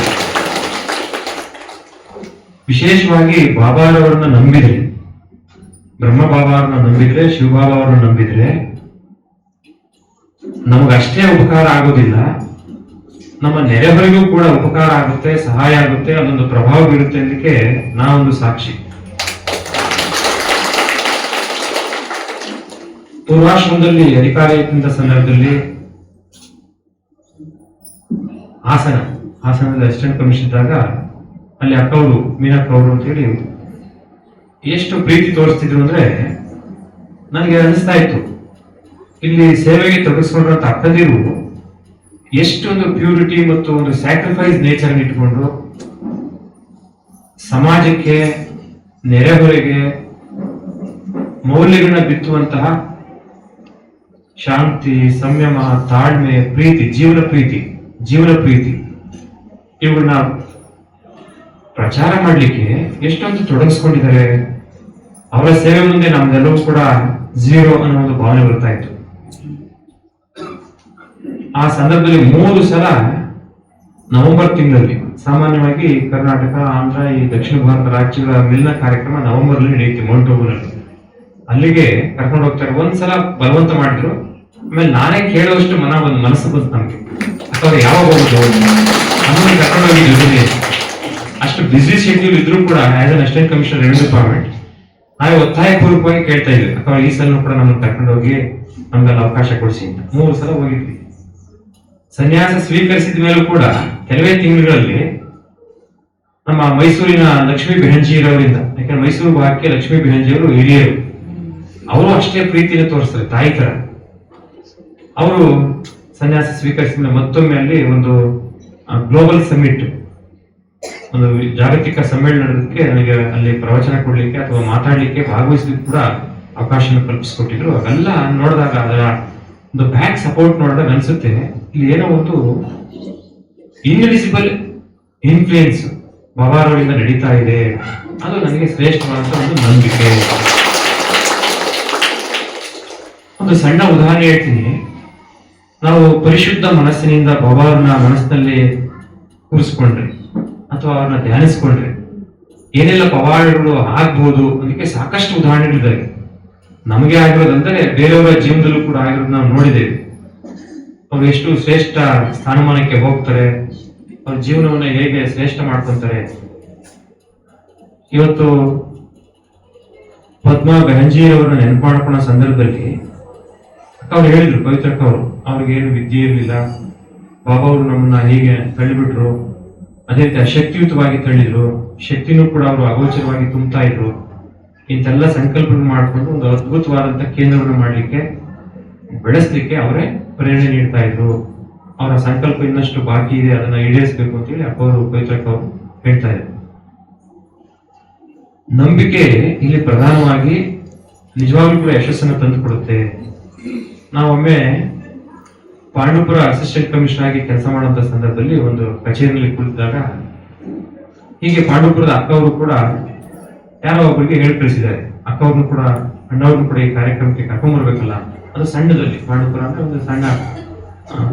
ವಿಶೇಷವಾಗಿ ಬಾಬಾರವರನ್ನ ನಂಬಿದ್ರೆ, ಬ್ರಹ್ಮ ಬಾಬಾರನ್ನ ನಂಬಿದ್ರೆ, ಶಿವಬಾಬಾ ಅವರನ್ನ ನಂಬಿದ್ರೆ ನಮಗಷ್ಟೇ ಉಪಕಾರ ಆಗೋದಿಲ್ಲ, ನಮ್ಮ ನೆರೆಹೊರೆಗೂ ಕೂಡ ಉಪಕಾರ ಆಗುತ್ತೆ, ಸಹಾಯ ಆಗುತ್ತೆ, ಅದೊಂದು ಪ್ರಭಾವ ಬೀರುತ್ತೆ ಅನ್ನಲಿಕ್ಕೆ ನಾವೊಂದು ಸಾಕ್ಷಿ. ಪೂರ್ವಾಶ್ರಮದಲ್ಲಿ ಅಧಿಕಾರಿಯಿಂದ ಸಂದರ್ಭದಲ್ಲಿ ಹಾಸನದ ಅಸಿಸ್ಟೆಂಟ್ ಕಮಿಷನ್ ಇದ್ದಾಗ ಅಲ್ಲಿ ಅಕ್ಕವರು ಮೀನಕ್ಕ ಅವರು ಅಂತ ಹೇಳಿ ಎಷ್ಟು ಪ್ರೀತಿ ತೋರಿಸ್ತಿದ್ರು ಅಂದ್ರೆ ನನಗೆ ಅನಿಸ್ತಾ ಇತ್ತು, ಇಲ್ಲಿ ಸೇವೆಗೆ ತೊಡಗಿಸ್ಕೊಂಡ್ರಂತ ಅಕ್ಕದಿರು ಎಷ್ಟೊಂದು ಪ್ಯೂರಿಟಿ ಮತ್ತು ಒಂದು ಸ್ಯಾಕ್ರಿಫೈಸ್ ನೇಚರ್ ಇಟ್ಕೊಂಡು ಸಮಾಜಕ್ಕೆ, ನೆರೆಹೊರೆಗೆ ಮೌಲ್ಯಗಳನ್ನ ಬಿತ್ತುವಂತಹ ಶಾಂತಿ, ಸಂಯಮ, ತಾಳ್ಮೆ, ಪ್ರೀತಿ, ಜೀವನ ಪ್ರೀತಿ ಇವುಗಳನ್ನ ಪ್ರಚಾರ ಮಾಡಲಿಕ್ಕೆ ಎಷ್ಟೊಂದು ತೊಡಗಿಸ್ಕೊಂಡಿದ್ದಾರೆ. ಅವರ ಸೇವೆ ಮುಂದೆ ನಮ್ದೆಲ್ಲವೂ ಕೂಡ ಝೀರೋ ಅನ್ನೋ ಒಂದು ಭಾವನೆ ಬರ್ತಾ ಇತ್ತು. ಆ ಸಂದರ್ಭದಲ್ಲಿ 3 ಸಲ ನವೆಂಬರ್ ತಿಂಗಳಲ್ಲಿ, ಸಾಮಾನ್ಯವಾಗಿ ಕರ್ನಾಟಕ, ಆಂಧ್ರ, ಈ ದಕ್ಷಿಣ ಭಾರತ ರಾಜ್ಯಗಳ ಮಿಲನ ಕಾರ್ಯಕ್ರಮ ನವೆಂಬರ್ ಅಲ್ಲಿ ನಡೆಯುತ್ತೆ ಮೌಂಟ್ ಆಬೂನಲ್ಲಿ. ಅಲ್ಲಿಗೆ ಕರ್ಕೊಂಡು ಹೋಗ್ತಾರೆ. ಒಂದ್ಸಲ ಬಲವಂತ ಮಾಡಿದ್ರು, ಆಮೇಲೆ ನಾನೇ ಕೇಳುವಷ್ಟು ಮನಸ್ಸು ಬಂತು ನಮ್ಗೆ. ಅಥವಾ ಯಾವಾಗ ಹೋಗುದು ಅನ್ನೋದು ಕರ್ಕೊಂಡು ಹೋಗಿ ಜೊತೆ ಅಷ್ಟು ಬಿಸಿ ಶೆಡ್ಯೂಲ್ ಇದ್ರೂ ಕೂಡ as an assistant commissioner revenue department ನಾವೇ ಒತ್ತಾಯಪೂರ್ವಕವಾಗಿ ಕೇಳ್ತಾ ಇದ್ವಿ, ಅಥವಾ ಈ ಸಲ ಕೂಡ ನಮ್ಮನ್ನು ಕರ್ಕೊಂಡು ಹೋಗಿ ನಮ್ಗೆಲ್ಲ ಅವಕಾಶ ಕೊಡಿಸಿ ಅಂತ. 3 ಸಲ ಹೋಗಿದ್ವಿ. ಸನ್ಯಾಸ ಸ್ವೀಕರಿಸಿದ ಮೇಲೂ ಕೂಡ ಕೆಲವೇ ತಿಂಗಳಲ್ಲಿ ನಮ್ಮ ಮೈಸೂರಿನ ಲಕ್ಷ್ಮೀ ಬೆಹಂಜಿಯವರಿಂದ, ಯಾಕಂದ್ರೆ ಮೈಸೂರು ಭಾಗಕ್ಕೆ ಲಕ್ಷ್ಮೀ ಬೆಹಂಜಿಯವರು ಹಿರಿಯರು, ಅವರು ಅಷ್ಟೇ ಪ್ರೀತಿನ ತೋರಿಸ್ತಾರೆ ತಾಯಿ ತರ. ಅವರು ಸನ್ಯಾಸ ಸ್ವೀಕರಿಸಿದ ಮೇಲೆ ಮತ್ತೊಮ್ಮೆ ಅಲ್ಲಿ ಒಂದು ಗ್ಲೋಬಲ್ ಸಮಿಟ್, ಒಂದು ಜಾಗತಿಕ ಸಮ್ಮೇಳನ ನಡೆದಕ್ಕೆ ನನಗೆ ಅಲ್ಲಿ ಪ್ರವಚನ ಕೊಡ್ಲಿಕ್ಕೆ ಅಥವಾ ಮಾತಾಡ್ಲಿಕ್ಕೆ ಭಾಗವಹಿಸ್ಲಿಕ್ಕೆ ಕೂಡ ಅವಕಾಶ ಕಲ್ಪಿಸಿಕೊಟ್ಟಿದ್ರು. ಅವೆಲ್ಲ ನೋಡಿದಾಗ ಅದರ ಒಂದು ಬ್ಯಾಕ್ ಸಪೋರ್ಟ್ ನೋಡಿದಾಗ ಅನ್ಸುತ್ತೆ ಇಲ್ಲಿ ಏನೋ ಒಂದು ಇನ್ವಿಸಿಬಲ್ ಇನ್ಫ್ಲೂಯೆನ್ಸ್ ಬಾಬಾರವರಿಂದ ನಡೀತಾ ಇದೆ. ಅದು ನನಗೆ ಶ್ರೇಷ್ಠವಾದಂತ ಒಂದು ನಂಬಿಕೆ. ಒಂದು ಸಣ್ಣ ಉದಾಹರಣೆ ಹೇಳ್ತೀನಿ. ನಾವು ಪರಿಶುದ್ಧ ಮನಸ್ಸಿನಿಂದ ಬಾಬಾರನ್ನ ಮನಸ್ಸಿನಲ್ಲಿ ಕೂರಿಸ್ಕೊಂಡ್ರೆ ಅಥವಾ ಅವ್ರನ್ನ ಧ್ಯಾನಿಸ್ಕೊಂಡ್ರೆ ಏನೆಲ್ಲ ಪವಾಡಗಳು ಆಗ್ಬಹುದು ಅದಕ್ಕೆ ಸಾಕಷ್ಟು ಉದಾಹರಣೆಗಳಿದ್ದಾವೆ. ನಮಗೆ ಆಗಿರೋದಂದ್ರೆ ಬೇರೆಯವರ ಜೀವನದಲ್ಲೂ ಕೂಡ ಆಗಿರೋದು ನಾವು ನೋಡಿದ್ದೇವೆ. ಅವ್ರು ಎಷ್ಟು ಶ್ರೇಷ್ಠ ಸ್ಥಾನಮಾನಕ್ಕೆ ಹೋಗ್ತಾರೆ, ಅವ್ರ ಜೀವನವನ್ನ ಹೇಗೆ ಶ್ರೇಷ್ಠ ಮಾಡ್ಕೊಂತಾರೆ. ಇವತ್ತು ಪದ್ಮಾ ಬೆಹಂಜಿಯವರನ್ನ ನೆನಪು ಮಾಡ್ಕೊಳ್ಳೋ ಸಂದರ್ಭದಲ್ಲಿ ಅವ್ರು ಹೇಳಿದ್ರು, ಪವಿತ್ರಕ್ಕ ಅವರು, ಅವ್ರಿಗೇನು ವಿದ್ಯೆ ಇರಲಿಲ್ಲ, ಬಾಬಾ ಅವರು ನಮ್ಮನ್ನ ಹೀಗೆ ತಳ್ಳಿಬಿಟ್ರು, ಅದೇ ರೀತಿ ಅಶಕ್ತಿಯುತವಾಗಿ ತಳ್ಳಿದ್ರು, ಶಕ್ತಿನೂ ಕೂಡ ಅವರು ಅಗೋಚರವಾಗಿ ತುಂಬ್ತಾ ಇದ್ರು. ಇಂತೆಲ್ಲ ಸಂಕಲ್ಪಗಳು ಮಾಡಿಕೊಂಡು ಒಂದು ಅದ್ಭುತವಾದಂತ ಕೇಂದ್ರವನ್ನು ಮಾಡಲಿಕ್ಕೆ, ಬೆಳೆಸಲಿಕ್ಕೆ ಅವರೇ ಪ್ರೇರಣೆ ನೀಡ್ತಾ ಇದ್ರು. ಅವರ ಸಂಕಲ್ಪ ಇನ್ನಷ್ಟು ಬಾಕಿ ಇದೆ, ಅದನ್ನ ಈಡೇರಿಸಬೇಕು ಅಂತ ಹೇಳಿ ಅವರು ಪವಿತ್ರಕ್ಕ ಅವರು ಹೇಳ್ತಾ ಇದ್ರು. ನಂಬಿಕೆ ಇಲ್ಲಿ ಪ್ರಧಾನವಾಗಿ ನಿಜವಾಗ್ಲೂ ಕೂಡ ಯಶಸ್ಸನ್ನು ತಂದು ಕೊಡುತ್ತೆ. ನಾವೊಮ್ಮೆ ಪಾಂಡುಪುರ ಅಸಿಸ್ಟೆಂಟ್ ಕಮಿಷನರ್ ಆಗಿ ಕೆಲಸ ಮಾಡುವಂತ ಸಂದರ್ಭದಲ್ಲಿ ಒಂದು ಕಚೇರಿಯಲ್ಲಿ ಕುಳಿತಿದ್ದಾಗ ಹೀಗೆ ಪಾಂಡುಪುರದ ಅಕ್ಕವರು ಕೂಡ ಯಾರೋ ಒಬ್ಬರಿಗೆ ಹೇಳಿ ಕಳಿಸಿದ್ದಾರೆ, ಅಕ್ಕವ್ರನ್ನು ಕೂಡ ಅಣ್ಣವ್ರನ್ನು ಕೂಡ ಈ ಕಾರ್ಯಕ್ರಮಕ್ಕೆ ಕರ್ಕೊಂಡ್ಬರ್ಬೇಕಲ್ಲ. ಅದು ಸಣ್ಣದಲ್ಲಿ, ಪಾಂಡುಪುರ ಅಂದ್ರೆ ಒಂದು ಸಣ್ಣ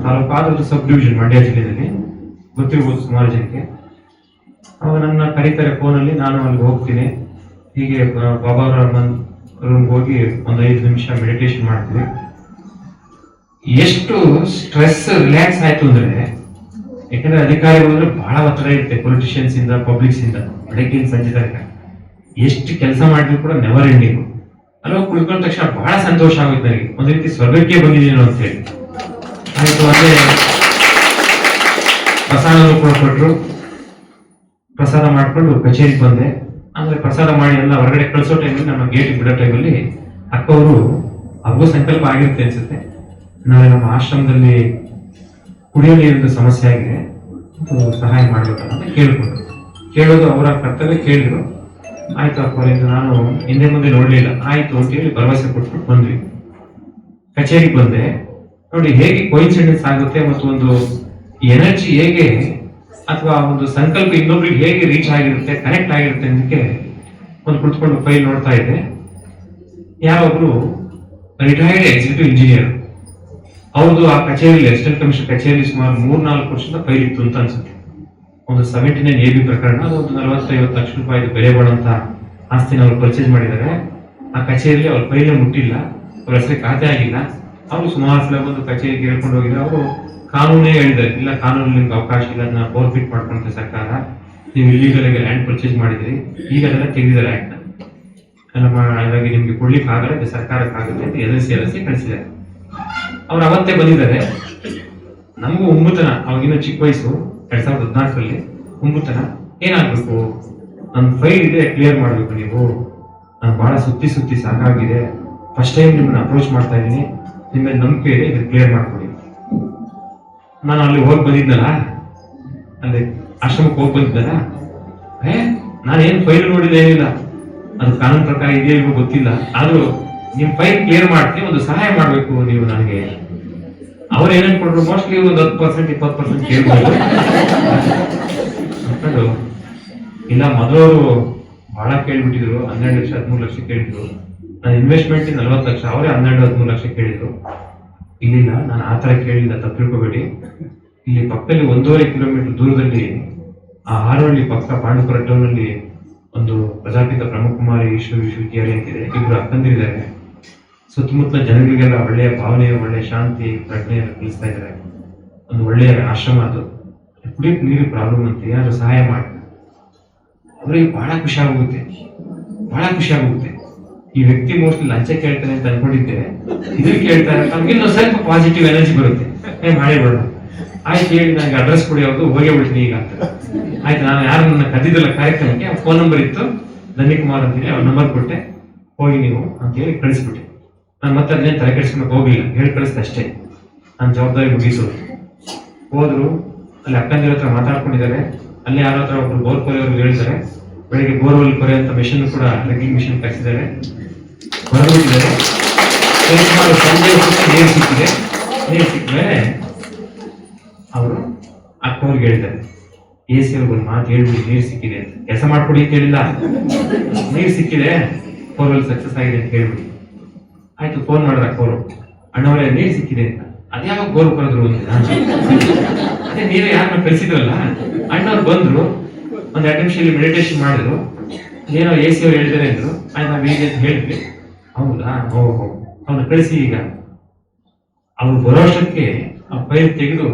ತಾಲೂಕು, ಆದ್ರೂ ಸಬ್ ಡಿವಿಷನ್ ಮಂಡ್ಯ ಜಿಲ್ಲೆಯಲ್ಲಿ, ಗೊತ್ತಿರ್ಬೋದು ಸುಮಾರು ಜನಕ್ಕೆ. ಅವಾಗ ನನ್ನ ಕರೀತಾರೆ ಫೋನಲ್ಲಿ, ನಾನು ಅಲ್ಲಿಗೆ ಹೋಗ್ತೀನಿ. ಹೀಗೆ ಬಾಬಾ ಅವರ ರೂಮ್ಗೆ ಹೋಗಿ ಒಂದು 5 ನಿಮಿಷ ಮೆಡಿಟೇಷನ್ ಮಾಡ್ತೀವಿ. ಎಷ್ಟು ಸ್ಟ್ರೆಸ್ ರಿಲ್ಯಾಕ್ಸ್ ಆಯ್ತು ಅಂದ್ರೆ, ಯಾಕಂದ್ರೆ ಅಧಿಕಾರಿಗಳು ಅಂದ್ರೆ ಬಹಳ ಒತ್ತಡ ಇರುತ್ತೆ, ಪೊಲಿಟಿಷಿಯನ್ಸ್ ಇಂದ, ಪಬ್ಲಿಕ್ಸ್ ಇಂದ, ಬೆಳಗ್ಗಿನ ಸಂಜೆ ತನಕ ಎಷ್ಟು ಕೆಲಸ ಮಾಡಿದ್ರು ಕೂಡ ನೆವರ್ ಎಂಡಿಂಗ್. ಅಲ್ವಾ ಕುಳ್ಕೊಂಡ ತಕ್ಷಣ ಬಹಳ ಸಂತೋಷ ಆಗುತ್ತೆ ನನಗೆ, ಒಂದ್ ರೀತಿ ಸ್ವರ್ಗಕ್ಕೆ ಬಂದಿದ್ದೀನೋ ಅಂತ ಹೇಳಿ ಆಯ್ತು. ಅದೇ ಪ್ರಸಾದವನ್ನು ಕೂಡ ಕೊಟ್ಟರು. ಪ್ರಸಾದ ಮಾಡ್ಕೊಂಡು ಕಚೇರಿಗೆ ಬಂದೆ. ಅಂದ್ರೆ ಪ್ರಸಾದ ಮಾಡಿ ಎಲ್ಲ ಹೊರಗಡೆ ಕಳಿಸೋ ಟೈಮಲ್ಲಿ ನಮ್ಮ ಗೇಟ್ ಬಿಡೋ ಟೈಮಲ್ಲಿ ಅಕ್ಕವರು ಅವ್ರಿಗೂ ಸಂಕಲ್ಪ ಆಗಿರುತ್ತೆ ಅನ್ಸುತ್ತೆ, ನಾಳೆ ನಮ್ಮ ಆಶ್ರಮದಲ್ಲಿ ಕುಡಿಯೋ ನೀರಿನ ಸಮಸ್ಯೆ ಆಗಿದೆ, ಸಹಾಯ ಮಾಡ್ಬೇಕಲ್ಲ ಅಂತ ಕೇಳೋದು ಅವರ ಕರ್ತವ್ಯ. ಕೇಳಿದ್ರು, ಆಯ್ತು ಅಕ್ಕವರಿಂದ ನಾನು ಹಿಂದೆ ಮುಂದೆ ನೋಡ್ಲಿಲ್ಲ, ಆಯ್ತು ಅಂತೇಳಿ ಭರವಸೆ ಕೊಟ್ಬಿಟ್ಟು ಬಂದ್ವಿ. ಕಚೇರಿಗೆ ಬಂದೆ. ನೋಡಿ ಹೇಗೆ ಕೋಇನ್ಸಿಡೆನ್ಸ್ ಆಗುತ್ತೆ ಮತ್ತು ಒಂದು ಎನರ್ಜಿ ಹೇಗೆ ಅಥವಾ ಒಂದು ಸಂಕಲ್ಪ ಇನ್ನೊಬ್ರಿಗೆ ಹೇಗೆ ರೀಚ್ ಆಗಿರುತ್ತೆ, ಕನೆಕ್ಟ್ ಆಗಿರುತ್ತೆ ಅನ್ನೋದಕ್ಕೆ ಒಂದು ಕುಳಿತುಕೊಂಡು ಫೈಲ್ ನೋಡ್ತಾ ಇದ್ದೆ. ಯಾರೊಬ್ರು ರಿಟೈರ್ಡ್ ಎಕ್ಸಿಕ್ಯೂಟಿವ್ ಇಂಜಿನಿಯರ್, ಅವ್ರದ್ದು ಆ ಕಚೇರಿಯಲ್ಲಿ ಅಸಿಸ್ಟೆಂಟ್ ಕಮಿಷನರ್ ಕಚೇರಿ ಸುಮಾರು 3-4 ವರ್ಷದ ಫೈಲ್ ಇತ್ತು ಅಂತ ಅನ್ಸುತ್ತೆ. ಒಂದು 79 AB ಪ್ರಕರಣ, ಅದೊಂದು 40-50 ಲಕ್ಷ ರೂಪಾಯಿ ಬೆಲೆ ಬಾಳುವಂತ ಆಸ್ತಿನ ಅವ್ರು ಪರ್ಚೇಸ್ ಮಾಡಿದ್ದಾರೆ. ಆ ಕಚೇರಿಯಲ್ಲಿ ಅವ್ರ ಫೈಲ್ ಮುಟ್ಟಿಲ್ಲ, ಅವ್ರ ಹೆಸರು ಖಾತೆ ಆಗಿಲ್ಲ. ಅವರು ಸುಮಾರು ಸಲ ಬಂದು ಕಚೇರಿಗೆ ಹೇಳ್ಕೊಂಡು ಹೋಗಿದ್ರೆ ಅವರು ಕಾನೂನೇ ಹೇಳಿದ್ದಾರೆ, ಇಲ್ಲ ಕಾನೂನು ನಿಮ್ಗೆ ಅವಕಾಶ ಇಲ್ಲ, ಅದನ್ನ ಫೋರ್ಫಿಟ್ ಮಾಡ್ಕೊಂತ ಸರ್ಕಾರ, ನೀವು ಇಲ್ಲಿಗಲ್ ಆಗಿ ಲ್ಯಾಂಡ್ ಪರ್ಚೇಸ್ ಮಾಡಿದ್ರಿ, ಈಗ ಅದೆಲ್ಲ ತೆಗೆದಿದ್ದಾರೆ ಆಕ್ಟ್ ಎಲ್ಲ ಹಾಗಾಗಿ ನಿಮ್ಗೆ ಕೊಡ್ಲಿಕ್ಕೆ ಆಗಲ್ಲ, ಸರ್ಕಾರಕ್ಕೆ ಆಗುತ್ತೆ ಅಂತ ಎಲ್ಸಿ ಕಳಿಸಿದ್ದಾರೆ. ಅವ್ರು ಅವತ್ತೇ ಬಂದಿದ್ದಾರೆ. ನಮಗೂ ಹುಮ್ಮುತನ, ಅವಾಗಿನ ಚಿಕ್ಕ ವಯಸ್ಸು, 2014ರಲ್ಲಿ ಹುಮ್ಮುತನ, ಏನಾಗ್ಬೇಕು, ನನ್ನ ಫೈಲ್ ಇದೆ, ಕ್ಲಿಯರ್ ಮಾಡ್ಬೇಕು ನೀವು, ನಾನು ಬಹಳ ಸುತ್ತಿ ಸಾಕಾಗಿದೆ, ಫಸ್ಟ್ ಟೈಮ್ ನಿಮ್ಮನ್ನ ಅಪ್ರೋಚ್ ಮಾಡ್ತಾ ಇದ್ದೀನಿ, ನಿಮ್ಮ ನಂಬಿಕೆ ಇದೆ, ಇದನ್ನ ಕ್ಲಿಯರ್ ಮಾಡ್ಕೊಡಿ. ನಾನು ಅಲ್ಲಿ ಹೋಗಿ ಬಂದಿದ್ದಲ್ಲ, ಅಲ್ಲಿ ಆಶ್ರಮಕ್ಕೆ ಹೋಗಿ ಬಂದಿದ್ದಲ್ಲ, ನಾನೇನು ಫೈಲ್ ನೋಡಿದ ಏನಿಲ್ಲ, ಅದು ಕಾನೂನು ಪ್ರಕಾರ ಇದೆಯೋ ಇಲ್ವೋ ಗೊತ್ತಿಲ್ಲ, ಆದ್ರೂ ನಿಮ್ ಫೈಲ್ ಕ್ಲಿಯರ್ ಮಾಡ್ತೀನಿ, ಒಂದು ಸಹಾಯ ಮಾಡ್ಬೇಕು ನೀವು ನನಗೆ. ಅವ್ರು ಏನೇನ್ ಕೊಟ್ರು, ಮೋಸ್ಟ್ಲಿ ಒಂದು 10% 20% ಕೇಳ್ಬೋದು ಅನ್ಕೊಂಡು, ಇಲ್ಲ ಮೊದಲವರು ಬಹಳ ಕೇಳ್ಬಿಟ್ಟಿದ್ರು, 12 ಲಕ್ಷ 13 ಲಕ್ಷ ಕೇಳಿದ್ರು. ನನ್ನ ಇನ್ವೆಸ್ಟ್ಮೆಂಟ್ 40 ಲಕ್ಷ, ಅವರೇ 12-13 ಲಕ್ಷ ಕೇಳಿದ್ರು. ಇಲ್ಲಿಲ್ಲ, ನಾನು ಆತರ ಕೇಳಿಲ್ಲ, ತಪ್ಪು ತಿಳ್ಕೊಬೇಡಿ. ಇಲ್ಲಿ ಪಕ್ಕದಲ್ಲಿ 1.5 ಕಿಲೋಮೀಟರ್ ದೂರದಲ್ಲಿ ಆ ಹಾರೋಹಳ್ಳಿ ಪಕ್ಕ ಪಾಂಡುಪುರ ಟೌನ್ ಅಲ್ಲಿ ಒಂದು ಪ್ರಜಾಪಿತ ಬ್ರಹ್ಮಕುಮಾರಿ ವಿಶ್ವವಿದ್ಯಾಲಯ ಅಂತಿದೆ. ಇಬ್ರು ಅಕ್ಕಂದಿರಿದ್ದಾರೆ. ಸುತ್ತಮುತ್ತಲ ಜನಗಳಿಗೆಲ್ಲ ಒಳ್ಳೆಯ ಭಾವನೆ, ಒಳ್ಳೆಯ ಶಾಂತಿ, ಪ್ರಜ್ಞೆಯನ್ನು ಕಲಿಸ್ತಾ ಇದ್ದಾರೆ. ಒಂದು ಒಳ್ಳೆಯ ಆಶ್ರಮ ಅದು. ಕುಡಿಯಕ್ಕೆ ನೀರು ಪ್ರಾಬ್ಲಮ್ ಅಂತ ಏನಾದ್ರು ಸಹಾಯ ಮಾಡಿ ಅವರಿಗೆ ಬಹಳ ಖುಷಿ ಆಗುತ್ತೆ. ಈ ವ್ಯಕ್ತಿ ಮೋಸ್ಟ್ಲಿ ಲಂಚ ಕೇಳ್ತಾನೆ ಅಂತ ಅನ್ಕೊಂಡಿದ್ದೆ, ಇದನ್ನ ಕೇಳ್ತಾರೆ, ನಮ್ಗಿನ್ನೂ ಸ್ವಲ್ಪ ಪಾಸಿಟಿವ್ ಎನರ್ಜಿ ಬರುತ್ತೆ. ಮಾಡಿಬಿಡೋಣ, ಆಯ್ತು ಹೇಳಿ ನನಗೆ ಅಡ್ರೆಸ್ ಕೊಡಿ, ಅವ್ರದ್ದು ಹೋಗೇ ಬಿಡ್ತೀನಿ ಈಗ ಅಂತ. ಆಯ್ತು, ನಾನು ಯಾರು ನನ್ನ ಕದ್ದಿದ್ದಲ್ಲ ಕಾರ್ಯಕ್ರಮಕ್ಕೆ, ಫೋನ್ ನಂಬರ್ ಇತ್ತು, ಧನ್ಯಕುಮಾರ್ ಅಂತೀನಿ, ಅವ್ರ ನಂಬರ್ ಕೊಟ್ಟೆ, ಹೋಗಿ ನೀವು ಅಂತ ಹೇಳಿ ಕಳಿಸ್ಬಿಟ್ಟೆ. ನಾನು ಮತ್ತೆ ಅದನ್ನೇ ತಲೆ ಕೆಡಿಸ್ಕೊಂಡು ಹೋಗ್ಲಿಲ್ಲ, ಹೇಳಿ ಕಳಿಸ್ದೆ ಅಷ್ಟೇ, ನನ್ನ ಜವಾಬ್ದಾರಿ ಮುಗಿಸೋದು. ಹೋದ್ರು, ಅಲ್ಲಿ ಅಕ್ಕಂದಿರ ಹತ್ರ ಮಾತಾಡ್ಕೊಂಡಿದ್ದಾರೆ. ಅಲ್ಲಿ ಯಾರ ಹತ್ರ ಒಬ್ರು ಬೋರ್ ಕೊರೆಯವ್ರು ಹೇಳಿದ್ದಾರೆ, ಬೆಳಿಗ್ಗೆ ಬೋರ್ವೆಲ್ ಕೊರೆಯುವಂತ ಮಿಷನ್ ಕೂಡ ರೆಗ್ಗಿಂಗ್ ಮಿಷನ್ ಕಳಿಸಿದ್ದಾರೆ, ಹೊರಬಿಟ್ಟಿದ್ದಾರೆ. ಸಂಜೆ ನೀರು ಸಿಕ್ಕಿದೆ. ನೀರು ಸಿಕ್ಕಿದ್ಮೇಲೆ ಅವರು ಅಕ್ಕವ್ರಿಗೆ ಹೇಳಿದ್ದಾರೆ, AC ಅವ್ರಿಗೆ ಒಂದು ಮಾತು ಹೇಳ್ಬಿಡಿ, ನೀರು ಸಿಕ್ಕಿದೆ ಅಂತ. ಕೆಲಸ ಮಾಡ್ಕೊಡಿ ಅಂತ ಹೇಳಿಲ್ಲ, ನೀರು ಸಿಕ್ಕಿದೆ, ಬೋರ್ವೆಲ್ ಸಕ್ಸಸ್ ಆಗಿದೆ ಅಂತ ಹೇಳ್ಬಿಡಿ. ಆಯ್ತು, ಫೋನ್ ಮಾಡಿದ್ರೆ ಅಕ್ಕವರು, ಅಣ್ಣವರೇ ನೀರು ಸಿಕ್ಕಿದೆ ಅಂತ. ಅದ್ಯಾವಾಗ ಬೋರ್ ಕೊರೆದ್ರು ಅಂತ. ಅದೇ ನೀರು ಯಾರನ್ನ ಕಳಿಸಿದ್ರಲ್ಲ, ಅಣ್ಣವ್ರು ಬಂದ್ರು, ಒಂದ್ 2 ನಿಮಿಷ ಇಲ್ಲಿ ಮೆಡಿಟೇಷನ್ ಮಾಡಿದ್ರು, ಏನೋ AC ಅವ್ರು ಹೇಳಿದಾರೆ ಅಂದ್ರು. ಆಯ್ತು, ನಾವ್ ಹೇಗೆ ಅಂತ ಹೇಳಿದ್ವಿ. ಹೌದಾ, ಓಹೋ, ಅವ್ರನ್ನ ಕಳಿಸಿ. ಈಗ ಅವ್ರು ಬರೋಷ್ಟಕ್ಕೆ ಆ ಫೈಲ್ ತೆಗೆದು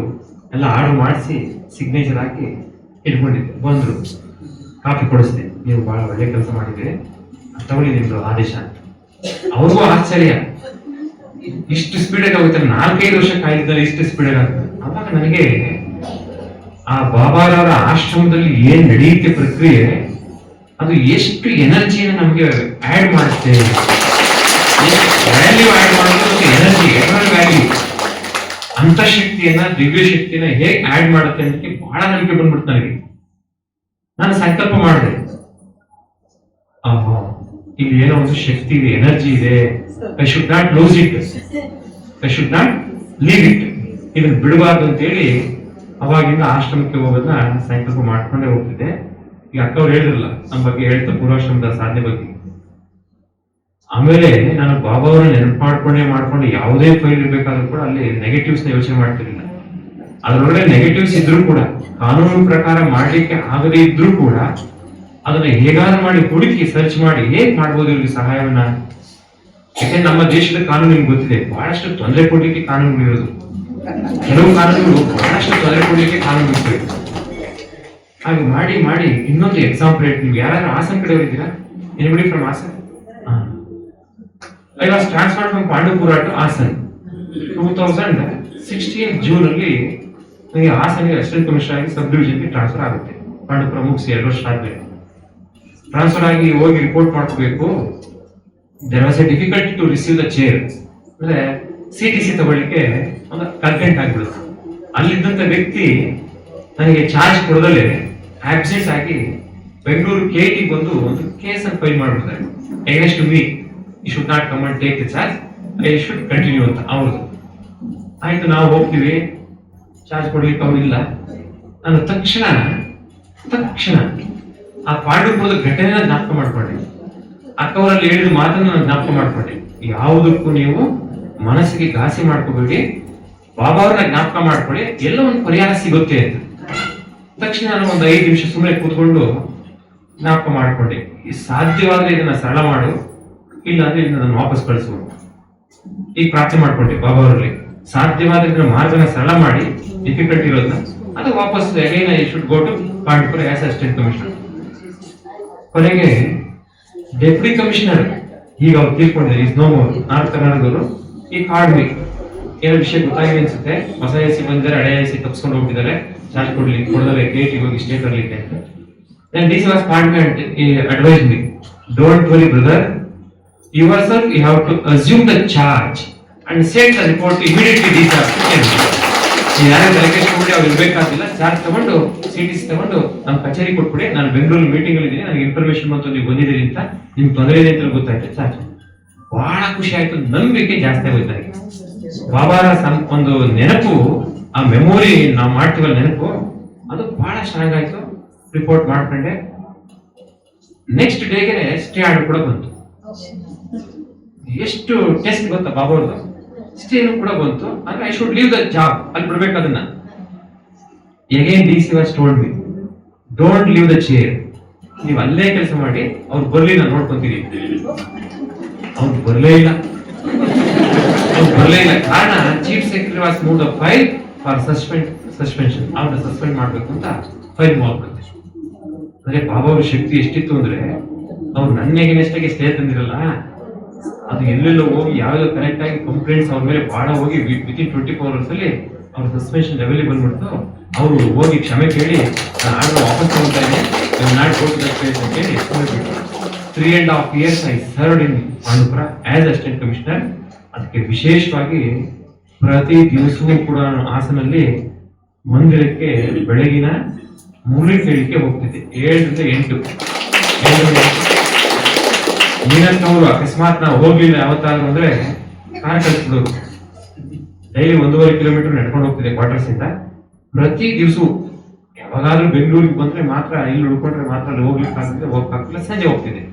ಎಲ್ಲ ಆರ್ಡರ್ ಮಾಡಿಸಿ ಸಿಗ್ನೇಚರ್ ಹಾಕಿ ಇಟ್ಕೊಂಡಿದ್ದೆ. ಬಂದ್ರು, ಕಾಫಿ ಕೊಡಿಸ್ದೆ, ನೀವು ಬಹಳ ಒಳ್ಳೆ ಕೆಲಸ ಮಾಡಿದ್ದೀರಿ, ತಗೊಳ್ಳಿ ನಿಮ್ದು ಆದೇಶ ಅಂತ. ಅವ್ರಿಗೂ ಆಶ್ಚರ್ಯ, ಇಷ್ಟು ಸ್ಪೀಡಾಗಿ ಆಗುತ್ತೆ, 4-5 ವರ್ಷ ಕಾಯ್ದಿದ್ದಾರೆ, ಇಷ್ಟು ಸ್ಪೀಡಾಗಿ ಆಗುತ್ತೆ. ಅವಾಗ ನನಗೆ ಆ ಬಾಬಾರವರ ಆಶ್ರಮದಲ್ಲಿ ಏನ್ ನಡೆಯುತ್ತೆ ಪ್ರಕ್ರಿಯೆ, ಅದು ಎಷ್ಟು ಎನರ್ಜಿನ ನಮ್ಗೆ ಆಡ್ ಮಾಡುತ್ತೆ, ವ್ಯಾಲ್ಯೂ ಆಡ್ ಮಾಡೋದು ಎನರ್ಜಿ, ಎಟರ್ನಲ್ ವ್ಯಾಲ್ಯೂ, ಅಂತಃಶಕ್ತಿಯನ್ನ, ದಿವ್ಯ ಶಕ್ತಿಯನ್ನ ಹೇಗೆ ಆಡ್ ಮಾಡುತ್ತೆ ಅನ್ನೋದಕ್ಕೆ ಬಹಳ ನಂಬಿಕೆ ಬಂದ್ಬಿಡ್ತು ನನಗೆ. ನಾನು ಸಂಕಲ್ಪ ಮಾಡಿದೆ, ಇಲ್ಲಿ ಏನೋ ಒಂದು ಶಕ್ತಿ ಇದೆ, ಎನರ್ಜಿ ಇದೆ, I should not lose it, I should not leave it, ಇದನ್ನ ಬಿಡಬಾರ್ದು ಅಂತೇಳಿ ಅವಾಗಿಂದ ಆಶ್ರಮಕ್ಕೆ ಹೋಗೋದನ್ನ ಸಂಕಲ್ಪ ಮಾಡ್ಕೊಂಡೇ ಹೋಗ್ತಿದ್ದೆ. ಈಗ ಅಕ್ಕವ್ರು ಹೇಳಿದ್ರಲ್ಲ ನಮ್ಮ ಬಗ್ಗೆ, ಹೇಳ್ತಾ ಪೂರ್ವಾಶ್ರಮದ ಸಾಧನೆ ಬಗ್ಗೆ. ಆಮೇಲೆ ನಾನು ಬಾಬಾ ಅವ್ರನ್ನ ನೆನಪು ಮಾಡ್ಕೊಂಡು ಯಾವುದೇ ಫೈಲ್ ಇರ್ಬೇಕಾದ್ರೂ ಕೂಡ ಅಲ್ಲಿ ನೆಗೆಟಿವ್ಸ್ ನ ಯೋಚನೆ ಮಾಡ್ತಿರ್ಲಿಲ್ಲ. ಅದರೊಳಗಡೆ ನೆಗೆಟಿವ್ಸ್ ಇದ್ರೂ ಕೂಡ, ಕಾನೂನು ಪ್ರಕಾರ ಮಾಡ್ಲಿಕ್ಕೆ ಆಗದೇ ಇದ್ರೂ ಕೂಡ ಅದನ್ನ ಹೇಗಾದ್ರೂ ಮಾಡಿ ಹುಡುಕಿ ಸರ್ಚ್ ಮಾಡಿ ಹೇಗ್ ಮಾಡ್ಬೋದು ಇವ್ರಿಗೆ ಸಹಾಯವನ್ನ. ಯಾಕಂದ್ರೆ ನಮ್ಮ ದೇಶದ ಕಾನೂನು ನಿಮ್ಗೆ ಗೊತ್ತಿದೆ, ಬಹಳಷ್ಟು ತೊಂದರೆ ಕೊಡ್ಲಿಕ್ಕೆ ಕಾನೂನುಗಳಿರೋದು. ಕೆಲವು ಕಾನೂನುಗಳು ಬಹಳಷ್ಟು ತೊಂದರೆ ಕೊಡ್ಲಿಕ್ಕೆ ಕಾನೂನು ಇರ್ತವೆ. ಹಾಗೆ ಮಾಡಿ ಇನ್ನೊಂದು ಎಕ್ಸಾಂಪಲ್ ಹೇಳ್ತೀನಿ. ನೀವು ಯಾರಾದ್ರೂ ಹಾಸನ್ ಕಡೆ ಹೋಗಿದ್ದೀರಾ? Anybody from Hassan? I was transferred from Pandupura to Hassan. 2016 June ಅಲ್ಲಿ ನನಗೆ ಹಾಸನಿಗೆ ಅಸಿಸ್ಟೆಂಟ್ ಕಮಿಷನರ್ ಆಗಿ ಸಬ್ ಡಿವಿಷನ್ಗೆ ಟ್ರಾನ್ಸ್ಫರ್ ಆಗುತ್ತೆ. ಪಾಂಡುಪುರ ಮುಗಿಸಿ 2 ವರ್ಷ ಆದ್ಮೇಲೆ ಟ್ರಾನ್ಸ್ಫರ್ ಆಗಿ ಹೋಗಿ ರಿಪೋರ್ಟ್ ಮಾಡ್ಕೋಬೇಕು. There was a difficulty to receive the chair, ಅಂದ್ರೆ CTC ತಗೊಳ್ಳಿಕ್ಕೆ ಒಂದು ಕಂಟೆಂಟ್ ಆಗ್ಬಿಡುತ್ತೆ. ಅಲ್ಲಿದ್ದಂತ ವ್ಯಕ್ತಿ ನನಗೆ ಚಾರ್ಜ್ ಕೊಡದಲ್ಲೇ ಆಬ್ಸೆಂಟ್ ಆಗಿ ಬೆಂಗಳೂರು KT ಬಂದು ಒಂದು ಕೇಸ್ ಅನ್ನು ಫೈಲ್ ಮಾಡ್ಬಿಡ್ತಾರೆ. Against me, you should not come and take the charge, I should continue ಅಂತ ಅವ್ರದ್ದು. ಆಯ್ತು, ನಾವು ಹೋಗ್ತೀವಿ, ಚಾರ್ಜ್ ಕೊಡ್ಲಿಕ್ಕೆ ಅವ್ರಿಲ್ಲ. ನಾನು ತಕ್ಷಣ ಆ ಪಾಂಡುಪುರದ ಘಟನೆನ ಜ್ಞಾಪಕ ಮಾಡ್ಕೊಂಡೆ. ಅಕ್ಕವರಲ್ಲಿ ಹೇಳಿದ ಮಾತನ್ನು ನಾನು ಜ್ಞಾಪಕ ಮಾಡ್ಕೊಂಡೆ. ಯಾವುದಕ್ಕೂ ನೀವು ಮನಸ್ಸಿಗೆ ಘಾಸಿ ಮಾಡ್ಕೋಬೇಡಿ, ಬಾಬಾ ಅವ್ರನ್ನ ಜ್ಞಾಪಕ ಮಾಡ್ಕೊಳ್ಳಿ, ಎಲ್ಲ ಒಂದು ಪರಿಹಾರ ಸಿಗುತ್ತೆ ಅಂತ. ತಕ್ಷಣ ನಾನು ಒಂದು 5 ನಿಮಿಷ ಸುಮ್ಮನೆ ಕೂತ್ಕೊಂಡು ಜ್ಞಾಪಕ ಮಾಡ್ಕೊಂಡೆ. ಈ ಸಾಧ್ಯವಾದ್ರೆ ಇದನ್ನ ಸರಳ ಮಾಡು, ಇಲ್ಲ ಅಂದ್ರೆ ಇದನ್ನ ನಾನು ವಾಪಸ್ ಕಳಿಸು. ಈಗ ಪ್ರಾರ್ಥನೆ ಮಾಡ್ಕೊಂಡೆ ಬಾಬಾ ಅವರಲ್ಲಿ, ಸಾಧ್ಯವಾದ ಇದನ್ನ ಮಾರ್ಗನ ಸರಳ ಮಾಡಿ, ಡಿಫಿಕಲ್ಟ್ ಇರೋದನ್ನ ಅದು ವಾಪಸ್ again I should go to Pandupura as assistant commissioner. ಕೊನೆಗೆ ಡೆಪ್ಯೂಟಿ ಕಮಿಷನರ್ ಈಗ ಅವ್ರು ತೀರ್ಕೊಂಡಿದ್ದಾರೆ, ಇಸ್ ನೋ ಮೋರ್, ನಾರ್ತ್ ಕರ್ನಾಟಕದವರು. ಈ ಕಾಡ್ವಿ ಏನೋ ವಿಷಯ ಗೊತ್ತಾಗಿದೆ ಅನ್ಸುತ್ತೆ, ಹೊಸ AC ಬಂದಿದ್ದಾರೆ, ಹಳೆ AC ತಪ್ಪಿಸ್ಕೊಂಡು ಹೋಗ್ತಿದ್ದಾರೆ, ಚಾರ್ಜ್ ಕೊಡದಲ್ಲೇ KT ಹೋಗಿ ಸ್ಟೇಟ್ ಬರ್ಲಿಕ್ಕೆ ಅಂತ. Then DC was called me and he advised me, don't worry brother, yourself you have to assume the charge and send the report immediately discharge. ಯಾರೇ ತಲೆಕೆಡಿಸ್ಕೊಂಡ್ರೆ ಅವ್ರು ಇರ್ಬೇಕಾಗಿಲ್ಲ, ಚಾರ್ಜ್ ತಗೊಂಡು CTC ತಗೊಂಡು ನಮ್ಮ ಕಚೇರಿ ಕೊಟ್ಬಿಡಿ, ನಾನು ಬೆಂಗಳೂರು ಮೀಟಿಂಗ್ ಅಲ್ಲಿ ಇದ್ದೀನಿ, ನನಗೆ ಇನ್ಫಾರ್ಮೇಶನ್ ಬಂತು ನೀವು ಬಂದಿದ್ದೀರಿ ಅಂತ, ನಿಮ್ಗೆ ತೊಂದರೆ ಇದೆ ಅಂತ ಗೊತ್ತಾಯ್ತು. ಚಾರ್ಜ್ ಬಹಳ ಖುಷಿ ಆಯ್ತು, ನಂಬಿಕೆ ಜಾಸ್ತಿ ಆಗೋಯ್ತು ನನಗೆ. ಬಾಬಾರ ಒಂದು ನೆನಪು, ಆ ಮೆಮೊರಿ ನಾವು ಮಾಡ್ತೀವಲ್ಲ ನೆನಪು, ಅದು ಬಹಳ ಚೆನ್ನಾಗಾಯ್ತು. ರಿಪೋರ್ಟ್ ಮಾಡ್ಕೊಂಡೆ. ನೆಕ್ಸ್ಟ್ ಡೇಗೆ ಸ್ಟೇ ಆರ್ಡರ್ ಕೂಡ ಬಂತು. ಎಷ್ಟು ಟೆಸ್ಟ್ ಗೊತ್ತಾ ಬಾಬಾ ಅವ್ರದ್ದು, ಸ್ಟೇನು ಕೂಡ ಬಂತು. ಅಂದ್ರೆ I should leave the job, ಅಲ್ಲಿ ಬಿಡ್ಬೇಕು ಅದನ್ನ. Again DC was told me, don't leave the chair, ನೀವು ಅಲ್ಲೇ ಕೆಲಸ ಮಾಡಿ, ಅವ್ರು ಬರ್ಲಿ ನಾನು ನೋಡ್ಕೊಂತೀನಿ. ಅವ್ರು ಬರಲೇ ಇಲ್ಲ. ಕಾರಣ chief secretary was moved a file for suspension. ಅವ್ರನ್ನ ಸಸ್ಪೆಂಡ್ ಮಾಡ್ಬೇಕು ಅಂತ ಫೈಲ್ ಮಾಡ್ಬೇಕು. ಅಂದ್ರೆ ಬಾಬಾ ಅವ್ರ ಶಕ್ತಿ ಎಷ್ಟಿತ್ತು ಅಂದ್ರೆ, ಅವ್ರು ನನ್ನ ಎಗೇನೆಸ್ಟ್ ಸ್ಟೇ ತಂದಿರಲ್ಲ, ಅದು ಎಲ್ಲೆಲ್ಲ ಹೋಗಿ ಯಾವ್ದು ಕನೆಕ್ಟ್ ಆಗಿ ಕಂಪ್ಲೇಂಟ್ಸ್ ಅವ್ರ ಮೇಲೆ ಬಹಳ ಹೋಗಿ ವಿತಿನ್ 24 hours ಅಲ್ಲಿ ಅವ್ರ ಸಸ್ಪೆನ್ಷನ್ ಲೆವೆಲ್ ಬಂದ್ಬಿಡ್ತು. ಅವರು ಹೋಗಿ ಕ್ಷಮೆ ಕೇಳಿ ನಾನು ಆರ್ಡರ್ ವಾಪಸ್ ತಗೊಳ್ತಾ ಇದ್ದೀನಿ, not go to that place ಅಂತ ಹೇಳಿ 3.5 years I served in Pandupura as assistant commissioner. ಅದಕ್ಕೆ ವಿಶೇಷವಾಗಿ ಪ್ರತಿ ದಿವಸವೂ ಕೂಡ ನಾನು ಹಾಸನಲ್ಲಿ ಮಂದಿರಕ್ಕೆ ಬೆಳಗಿನ ಮುರುಳಿ ಕೇಳಿಕೆ ಹೋಗ್ತಿದ್ದೆ. 7 ರಿಂದ 8 ನೀನಂತವ್ರು ಅಕಸ್ಮಾತ್ ನಾವು ಹೋಗ್ಲಿಲ್ಲ ಯಾವತ್ತಾದ್ರು ಅಂದ್ರೆ ಕಾರ್ ಕಳಿಸ್ಬಿಡೋದು. ಡೈಲಿ 1.5 ಕಿಲೋಮೀಟರ್ ನಡ್ಕೊಂಡು ಹೋಗ್ತಿದ್ದೆ ಕ್ವಾರ್ಟರ್ಸ್ ಇಂದ. ಪ್ರತಿ ದಿವಸವೂ ಯಾವಾಗಾದ್ರೂ ಬೆಂಗಳೂರಿಗೆ ಬಂದ್ರೆ ಮಾತ್ರ, ಇಲ್ಲಿ ಉಳ್ಕೊಂಡ್ರೆ ಮಾತ್ರ ಅಲ್ಲಿ ಹೋಗ್ಲಿಕ್ಕಾಗ್ತಿಲ್ಲ. ಸಂಜೆ ಹೋಗ್ತಿದ್ದೆ.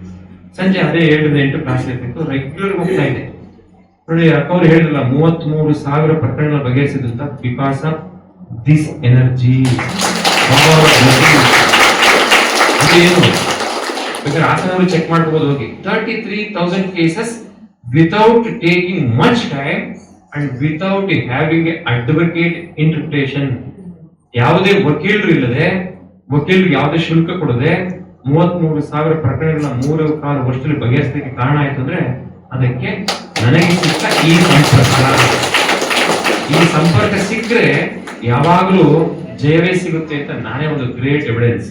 ಸಂಜೆ ಅದೇ 7 ರಿಂದ 8 ಕ್ಲಾಸ್ ಇರ್ತಿತ್ತು, ರೆಗ್ಯುಲರ್ ಹೋಗ್ತಾ ಇದೆ. ನೋಡಿ, ಅಕ್ಕವ್ರು ಹೇಳಿದ್ರಲ್ಲ 33,000 ಪ್ರಕರಣಗಳ ಬಗೆಹರಿಸಿದಂತ ಬಿಕಾಸ್ ಆಫ್ ದಿಸ್ ಎನರ್ಜಿ. ಏನು ಬೇಕಾದ್ರೆ ಹಾಸನವರು ಚೆಕ್ ಮಾಡ್ಕೋಬಹುದು ಹೋಗಿ. 33,000 cases without taking much time and without having a advocate interpretation. ಯಾವುದೇ ವಕೀಲರು ಇಲ್ಲದೆ, ವಕೀಲರಿಗೆ ಯಾವುದೇ ಶುಲ್ಕ ಕೊಡದೆ 33,000 ಪ್ರಕರಣಗಳನ್ನ 3.25 ವರ್ಷದಲ್ಲಿ ಬಗೆಹರಿಸಲಿಕ್ಕೆ ಕಾರಣ ಆಯ್ತು ಅಂದ್ರೆ ಅದಕ್ಕೆ ನನಗೆ ಸಿಕ್ಕ ಈ ಸಂಪರ್ಕ ಸಿಕ್ಕರೆ ಯಾವಾಗ್ಲೂ ಜಯವೇ ಸಿಗುತ್ತೆ ಅಂತ ನಾನೇ ಒಂದು ಗ್ರೇಟ್ ಎವಿಡೆನ್ಸ್.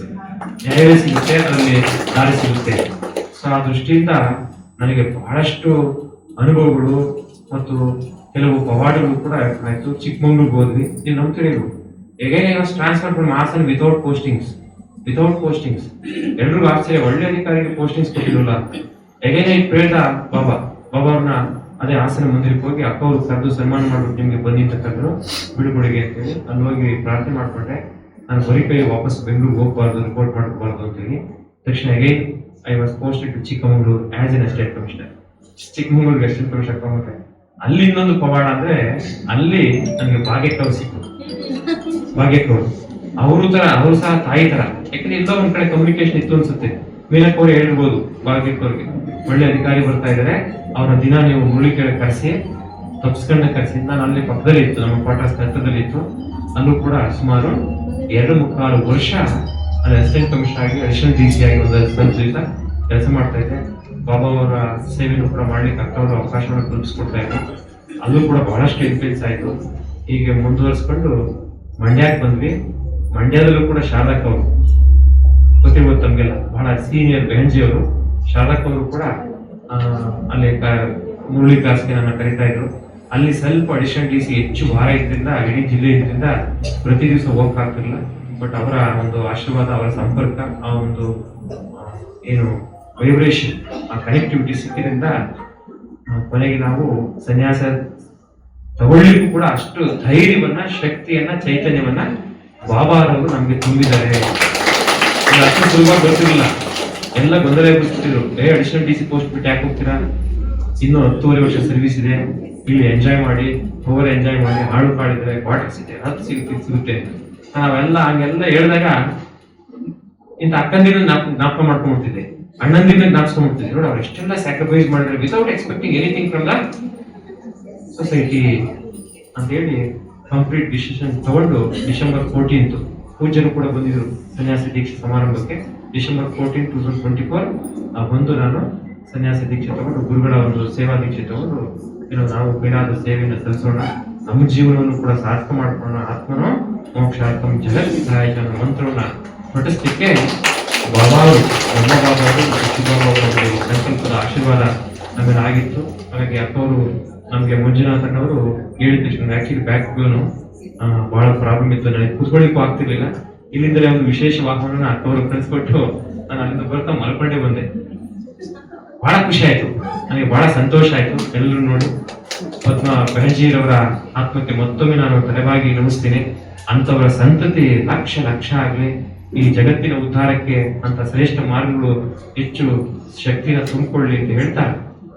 ನ್ಯಾಯವೇ ಸಿಗುತ್ತೆ, ಅದರಲ್ಲಿ ದಾರಿ ಸಿಗುತ್ತೆ. ಸೊ ಆ ದೃಷ್ಟಿಯಿಂದ ನನಗೆ ಬಹಳಷ್ಟು ಅನುಭವಗಳು ಮತ್ತು ಕೆಲವು ಪವಾಡಗಳು ಕೂಡ ಆಯ್ತು. ಚಿಕ್ಕಮಂಗ್ಳೂರ್ಗೆ ಹೋದ್ವಿ, ನೀವು ನಂಬ್ತೀರಿ, again I was transfer from Hassan without postings. ಎಲ್ರಿಗೂ ಆಶ್ಚರ್ಯ, ಒಳ್ಳೆ ಅಧಿಕಾರಿಗೆ ಪೋಸ್ಟಿಂಗ್ಸ್ ಕೊಟ್ಟಿರಲ್ಲ. ಎಗೇನ್ ಐ ಪ್ರೇದ ಬಾಬಾ ಅವ್ರನ್ನ ಅದೇ ಹಾಸನ ಮಂದಿರಕ್ಕೆ ಹೋಗಿ ಅಕ್ಕವ್ರು ಕರೆದು ಸನ್ಮಾನ ಮಾಡ್ಬಿಟ್ಟು ನಿಮ್ಗೆ ಬನ್ನಿ ಅಂತ ಕರೆದ್ರು ಬಿಡುಗಡೆಗೆ ಅಂತೇಳಿ. ಅಲ್ಲಿ ಹೋಗಿ ಪ್ರಾರ್ಥನೆ ಮಾಡ್ಕೊಂಡೆ. ನಾನು ಬರೀ ಕೈ ವಾಪಸ್ ಬೆಂಗಳೂರಿಗೆ ಹೋಗ್ಬಾರ್ದು, ರಿಪೋರ್ಟ್ ಮಾಡಬಾರ್ದು ಅಂತ ಹೇಳಿ. ತಕ್ಷಣ again I was posted to Chikmagalur as an assistant commissioner. ಚಿಕ್ಕಮಂಗ್ಳೂರಿಗೆ ಅಸಿಸ್ಟೆಂಟ್ ಕಮಿಷನರ್ ತಗೊಂಡೆ. ಅಲ್ಲಿ ಇನ್ನೊಂದು ಪವಾಡ ಅಂದ್ರೆ, ಅಲ್ಲಿ ನನಗೆ ಭಾಗ್ಯಕ್ಕವ್ರು ಸಿಕ್ತು. ಭಾಗ್ಯಕ್ಕವ್ರು ಅವ್ರು ಸಹ ತಾಯಿ ತರ, ಯಾಕಂದ್ರೆ ಎಲ್ಲ ಒಂದ್ ಕಡೆ ಕಮ್ಯುನಿಕೇಶನ್ ಇತ್ತು ಅನ್ಸುತ್ತೆ. ಮೇಲಕ್ಕವ್ರು ಹೇಳಿರ್ಬೋದು, ಭಾಗ್ಯಕ್ಕವ್ರಿಗೆ ಒಳ್ಳೆ ಅಧಿಕಾರಿ ಬರ್ತಾ ಇದಾರೆ, ಅವ್ರ ದಿನ ನೀವು ಮುರುಳಿ ಕೆಳಗೆ ಕರೆಸಿ, ತಪ್ಸ್ಕೊಂಡ ಕರೆಸಿ. ನಾನು ಅಲ್ಲಿ ಪಕ್ಕದಲ್ಲಿ ಇತ್ತು, ನಮ್ಮ ಕ್ವಾರ್ಟರ್ಸ್ ಹತ್ತಿರದಲ್ಲಿ ಇತ್ತು. ಅಲ್ಲೂ ಕೂಡ ಸುಮಾರು 2.25 ವರ್ಷ ಅಲ್ಲಿ ಅಸಿಸ್ಟೆಂಟ್ ಕಮಿಷನರ್ ಆಗಿ, ಅಡಿಷನಲ್ DC ಆಗಿ ಒಂದು ಸಂಸ್ಥೆಯಿಂದ ಕೆಲಸ ಮಾಡ್ತಾ ಇದ್ದೆ. ಬಾಬಾ ಅವರ ಸೇವೆಯನ್ನು ಕೂಡ ಮಾಡ್ಲಿಕ್ಕೆ ಅಕ್ಕವರು ಅವಕಾಶವನ್ನು ಕಲ್ಪಿಸ್ಕೊಡ್ತಾ ಇದ್ರು. ಅಲ್ಲೂ ಕೂಡ ಬಹಳಷ್ಟು ಇನ್ಫ್ಲೂಯೆನ್ಸ್ ಆಯ್ತು. ಹೀಗೆ ಮುಂದುವರಿಸ್ಕೊಂಡು ಮಂಡ್ಯಕ್ಕೆ ಬಂದ್ವಿ. ಮಂಡ್ಯದಲ್ಲೂ ಕೂಡ ಶಾರದಕ್ಕವರು ಗೊತ್ತಿರ್ಬೋದು ತಮ್ಗೆಲ್ಲ, ಬಹಳ ಸೀನಿಯರ್ ಬೆಹಂಜಿಯವರು. ಶಾರದಕ್ಕವರು ಕೂಡ ಅಲ್ಲಿ ಮುರಳಿ ಕ್ಲಾಸ್ಗೆ ನನ್ನ ಕರೀತಾ ಇದ್ರು. ಅಲ್ಲಿ ಸ್ವಲ್ಪ ಅಡಿಷನಲ್ DC ಹೆಚ್ಚು ಭಾರ ಇದ್ರಿಂದ, ಇಡೀ ಜಿಲ್ಲೆ ಇದ್ರಿಂದ ಪ್ರತಿ ದಿವಸ ಹೋಗಕ್ಕಾಗ್ತಿರ್ಲಿಲ್ಲ. ಬಟ್ ಅವರ ಒಂದು ಆಶೀರ್ವಾದ, ಅವರ ಸಂಪರ್ಕ, ಆ ಒಂದು ಏನು ವೈಬ್ರೇಷನ್, ಆ ಕನೆಕ್ಟಿವಿಟಿ ಸಿಕ್ಕಿದ್ರಿಂದ ಕೊನೆಗೆ ನಾವು ಸನ್ಯಾಸ ತಗೊಳ್ಳಿಕ್ಕೂ ಕೂಡ ಅಷ್ಟು ಧೈರ್ಯವನ್ನ, ಶಕ್ತಿಯನ್ನ, ಚೈತನ್ಯವನ್ನ ಬಾಬಾರವರು ನಮ್ಗೆ ತುಂಬಿದ್ದಾರೆ. ಅಷ್ಟು ಸುಲಭ ಗೊತ್ತಿರಲಿಲ್ಲ, ಎಲ್ಲ ಗೊಂದಲ ಬಿಡ್ತಿದ್ರು. ಅಡಿಷನಲ್ DC ಪೋಸ್ಟ್ ಬಿಟ್ಟು ಯಾಕೆ ಹೋಗ್ತೀರಾ, ಇನ್ನು 10.5 ವರ್ಷ ಸರ್ವಿಸ್ ಇದೆ, ಇಲ್ಲಿ ಎಂಜಾಯ್ ಮಾಡಿ, ಓವರ್ ಎಂಜಾಯ್ ಮಾಡಿ, ಹಾಡು ಕಾಡಿದ್ರೆ ಕ್ವಾರ್ಟರ್ಸ್ ಇದೆ, ಅದು ಸಿಗುತ್ತೆ. ನಾವೆಲ್ಲ ಹಂಗೆಲ್ಲ ಹೇಳಿದಾಗ ಇಂಥ ಅಕ್ಕಂದಿನ ಜ್ಞಾಪಕ ಮಾಡ್ಕೊಂಡ್ಬಿಡ್ತಿದ್ದೆ, ಅಣ್ಣಂದಿನ ಜ್ಞಾಪಿಸ್ಕೊಂಡ್ಬಿಡ್ತಿದ್ದೆ. ನೋಡಿ ಅವ್ರು ಎಷ್ಟೆಲ್ಲ ಸ್ಯಾಕ್ರಿಫೈಸ್ ಮಾಡಿದ್ರೆ without expecting anything from the society ಅಂತ ಹೇಳಿ ಕಂಪ್ಲೀಟ್ ಡಿಸಿಷನ್ ತಗೊಂಡು December 14 ಪೂಜ್ಯರು ಕೂಡ ಬಂದಿದ್ರು ಸನ್ಯಾಸ ದೀಕ್ಷೆ ಸಮಾರಂಭಕ್ಕೆ. December 14, 2024 ಬಂದು ನಾನು ಸನ್ಯಾಸ ದೀಕ್ಷೆ ತಗೊಂಡು, ಗುರುಗಳ ಒಂದು ಸೇವಾ ದೀಕ್ಷೆ ತಗೊಂಡು, ನಾವು ಬೇಡಾದ ಸೇವೆಯನ್ನು ಸಲ್ಲಿಸೋಣ, ನಮ್ಮ ಜೀವನವನ್ನು ಕೂಡ ಸಾರ್ಥಕ ಮಾಡ್ಕೊಳ್ಳೋಣ, ಆತ್ಮನೋ ಮೋಕ್ಷಾರ್ಥಂ ಜಗತ್ ಸಹಾಯಕ ಮಂತ್ರವನ್ನ ಪಠಿಸ್ಲಿಕ್ಕೆ ಬಾಬಾವರು, ಸಂಕಲ್ಪದ ಆಶೀರ್ವಾದ ನಮಗೆ ಆಗಿತ್ತು. ಹಾಗಾಗಿ ಅಕ್ಕವರು ನಮಗೆ ಮಂಜುನಾಥನವರು ಹೇಳಿದ ತಕ್ಷಣ ಆಕ್ಚುಲಿ ಬ್ಯಾಕ್ ಬೋನು ಬಹಳ ಪ್ರಾಬ್ಲಮ್ ಇತ್ತು, ನನಗೆ ಕೂತ್ಕೊಳ್ಳಿಕ್ಕೂ ಆಗ್ತಿರ್ಲಿಲ್ಲ. ಇಲ್ಲಿಂದಲೇ ಒಂದು ವಿಶೇಷ ವಾಹನ ಅಕ್ಕವರು ಕಳಿಸ್ಕೊಟ್ಟು ನಾನು ಅಲ್ಲಿಂದ ಬರ್ತಾ ಮಲ್ಕೊಂಡೇ ಬಂದೆ. ಬಹಳ ಖುಷಿ ಆಯ್ತು, ನನಗೆ ಬಹಳ ಸಂತೋಷ ಆಯ್ತು. ಎಲ್ಲರೂ ನೋಡಿ ಪದ್ಮ ಬೆಹಂಜಿರವರ ಆತ್ಮಕ್ಕೆ ಮತ್ತೊಮ್ಮೆ ನಾನು ತಲೆಬಾಗಿ ನಮಿಸ್ತೀನಿ. ಅಂತವರ ಸಂತತಿ ಲಕ್ಷ ಲಕ್ಷ ಆಗ್ಲಿ, ಈ ಜಗತ್ತಿನ ಉದ್ಧಾರಕ್ಕೆ ಅಂತ ಶ್ರೇಷ್ಠ ಮಾರ್ಗಗಳು ಹೆಚ್ಚು ಶಕ್ತಿನ ತುಂಬಿಕೊಳ್ಳಿ ಅಂತ ಹೇಳ್ತಾ,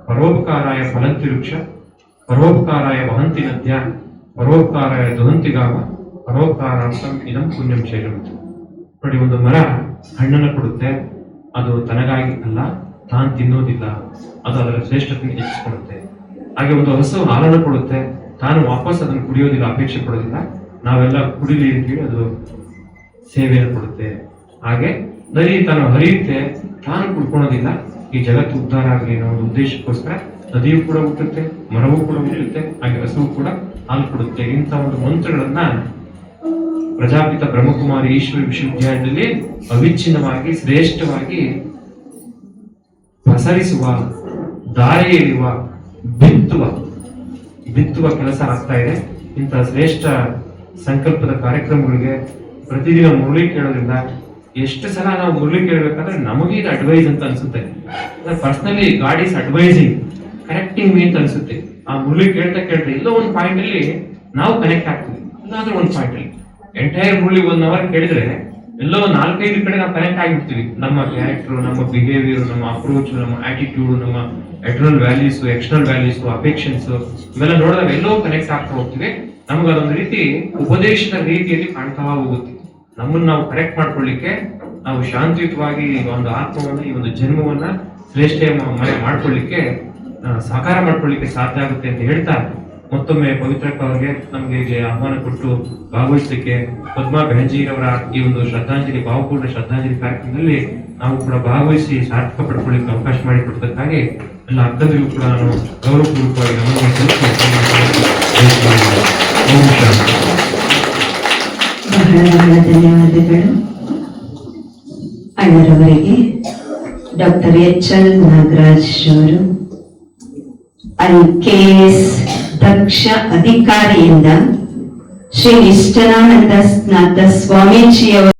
ಪರೋಪಕಾರಾಯ ಫಲಂತಿ ವೃಕ್ಷ, ಪರೋಪಕಾರಾಯ ವಹಂತಿ ನದ್ಯ, ಪರೋಪಕಾರಾಯ ದುಹಂತಿಗಾವ, ಪರೋಪಕಾರಾರ್ಥಂ ಇದಂ ಪುಣ್ಯಂ ಶೈಲಂ. ನೋಡಿ, ಒಂದು ಮರ ಹಣ್ಣನ್ನು ಕೊಡುತ್ತೆ, ಅದು ತನಗಾಗಿ ಅಲ್ಲ, ತಾನು ತಿನ್ನೋದಿಲ್ಲ, ಅದು ಅದರ ಶ್ರೇಷ್ಠತೆಯನ್ನು ಹೆಚ್ಚಿಸಿಕೊಳ್ಳುತ್ತೆ. ಹಾಗೆ ಒಂದು ಹಸು ಹಾಲನ್ನು ಕೊಡುತ್ತೆ, ತಾನು ವಾಪಸ್ ಅದನ್ನು ಕುಡಿಯೋದಿಲ್ಲ, ಅಪೇಕ್ಷೆ ಪಡೋದಿಲ್ಲ, ನಾವೆಲ್ಲ ಕುಡಿಲಿ ಅಂತ ಹೇಳಿ ಅದು ಸೇವೆಯನ್ನು ಕೊಡುತ್ತೆ. ಹಾಗೆ ನದಿ ತಾನು ಹರಿಯುತ್ತೆ, ತಾನು ಕುಡ್ಕೊಳೋದಿಲ್ಲ, ಈ ಜಗತ್ತು ಉದ್ಧಾರ ಆಗಲಿ ಅನ್ನೋ ಒಂದು ಉದ್ದೇಶಕ್ಕೋಸ್ಕರ ನದಿಯು ಕೂಡ ಹುಟ್ಟುತ್ತೆ, ಮರವೂ ಕೂಡ ಹುಟ್ಟುತ್ತೆ, ಹಾಗೆ ಹಸುವು ಕೂಡ ಹಾಲು ಕೊಡುತ್ತೆ. ಇಂಥ ಒಂದು ಮಂತ್ರಗಳನ್ನ ಪ್ರಜಾಪಿತ ಬ್ರಹ್ಮಕುಮಾರಿ ಈಶ್ವರ ವಿಶ್ವವಿದ್ಯಾಲಯದಲ್ಲಿ ಅವಿಚ್ಛಿನ್ನವಾಗಿ ಶ್ರೇಷ್ಠವಾಗಿ ಪಸರಿಸುವ, ದಾರಿ ಎಳೆಯುವ, ಬಿತ್ತುವ ಕೆಲಸ ಆಗ್ತಾ ಇದೆ. ಇಂತಹ ಶ್ರೇಷ್ಠ ಸಂಕಲ್ಪದ ಕಾರ್ಯಕ್ರಮಗಳಿಗೆ ಪ್ರತಿದಿನ ಮುರಳಿ ಕೇಳೋದ್ರಿಂದ ಎಷ್ಟು ಸಲ ನಾವು ಮುರಳಿ ಕೇಳಬೇಕಾದ್ರೆ ನಮಗೆ ಇದು ಅಡ್ವೈಸ್ ಅಂತ ಅನ್ಸುತ್ತೆ. Personally god is advising, connecting me ಅಂತ ಅನ್ಸುತ್ತೆ. ಆ ಮುರಳಿ ಕೇಳ್ತಾ ಎಲ್ಲೋ ಒಂದು ಪಾಯಿಂಟ್ ಅಲ್ಲಿ ನಾವು ಕನೆಕ್ಟ್ ಆಗ್ತೀವಿ, ಇಲ್ಲಾಂದ್ರೆ ಒಂದು ಪಾಯಿಂಟ್ ಅಲ್ಲಿ ಎಂಟೈರ್ ಮುರಳಿ 1 hour ಕೇಳಿದ್ರೆ ಎಲ್ಲೋ 4-5 ಕಡೆ ನಾವು ಕನೆಕ್ಟ್ ಆಗಿರ್ತೀವಿ. ನಮ್ಮ ಕ್ಯಾರೆಕ್ಟರ್, ನಮ್ಮ ಬಿಹೇವಿಯರ್, ನಮ್ಮ ಅಪ್ರೋಚ್, ನಮ್ಮ ಆಟಿಟ್ಯೂಡ್, ನಮ್ಮ internal values, external values, affections ಇವೆಲ್ಲ ನೋಡಿದಾಗ ಎಲ್ಲೋ ಕನೆಕ್ಟ್ ಆಗ್ತಾ ಹೋಗ್ತೀವಿ. ನಮ್ಗೆ ಅದೊಂದು ರೀತಿ ಉಪದೇಶದ ರೀತಿಯಲ್ಲಿ ಕಾಣ್ತಾ ಹೋಗುತ್ತೆ. ನಮ್ಮನ್ನು ನಾವು ಕರೆಕ್ಟ್ ಮಾಡ್ಕೊಳ್ಳಿಕ್ಕೆ, ನಾವು ಶಾಂತಿಯುತವಾಗಿ ಒಂದು ಆತ್ಮವನ್ನ, ಈ ಒಂದು ಜನ್ಮವನ್ನ ಶ್ರೇಷ್ಠ ಮಾಡ್ಕೊಳ್ಳಿಕ್ಕೆ, ಸಾಕಾರ ಮಾಡ್ಕೊಳ್ಳಿಕ್ಕೆ ಸಾಧ್ಯ ಆಗುತ್ತೆ ಅಂತ ಹೇಳ್ತಾ, ಮತ್ತೊಮ್ಮೆ ಪವಿತ್ರಕ್ಕ ಅವರಿಗೆ ನಮಗೆ ಆಹ್ವಾನ ಕೊಟ್ಟು ಭಾಗವಹಿಸಲಿಕ್ಕೆ, ಪದ್ಮಾ ಬೆಹಂಜಿರವರ ಈ ಒಂದು ಶ್ರದ್ಧಾಂಜಲಿ, ಭಾವಪೂರ್ಣ ಶ್ರದ್ಧಾಂಜಲಿ ಕಾರ್ಯಕ್ರಮದಲ್ಲಿ ನಾವು ಕೂಡ ಭಾಗವಹಿಸಿ ಸಾರ್ಥಕ ಪಡ್ಕೊಳ್ಳಿಕ್ಕೆ ಅವಕಾಶ ಮಾಡಿಕೊಡ್ತಕ್ಕಾಗಿ ಎಲ್ಲ ಅಕ್ಕದಿಗೂ ಕೂಡ ನಾನು ಗೌರವಪೂರ್ವಕವಾಗಿ ನಮನ ಬಹಳ ಧನ್ಯವಾದಗಳು ಅಣ್ಣರವರಿಗೆ. ಡಾಕ್ಟರ್ HL ನಾಗರಾಜ್ ಅವರು IKS ದಕ್ಷ ಅಧಿಕಾರಿಯಿಂದ ಶ್ರೀ ನಿಷ್ಠಾನಂದ ಸ್ನಾತ ಸ್ವಾಮೀಜಿಯವರ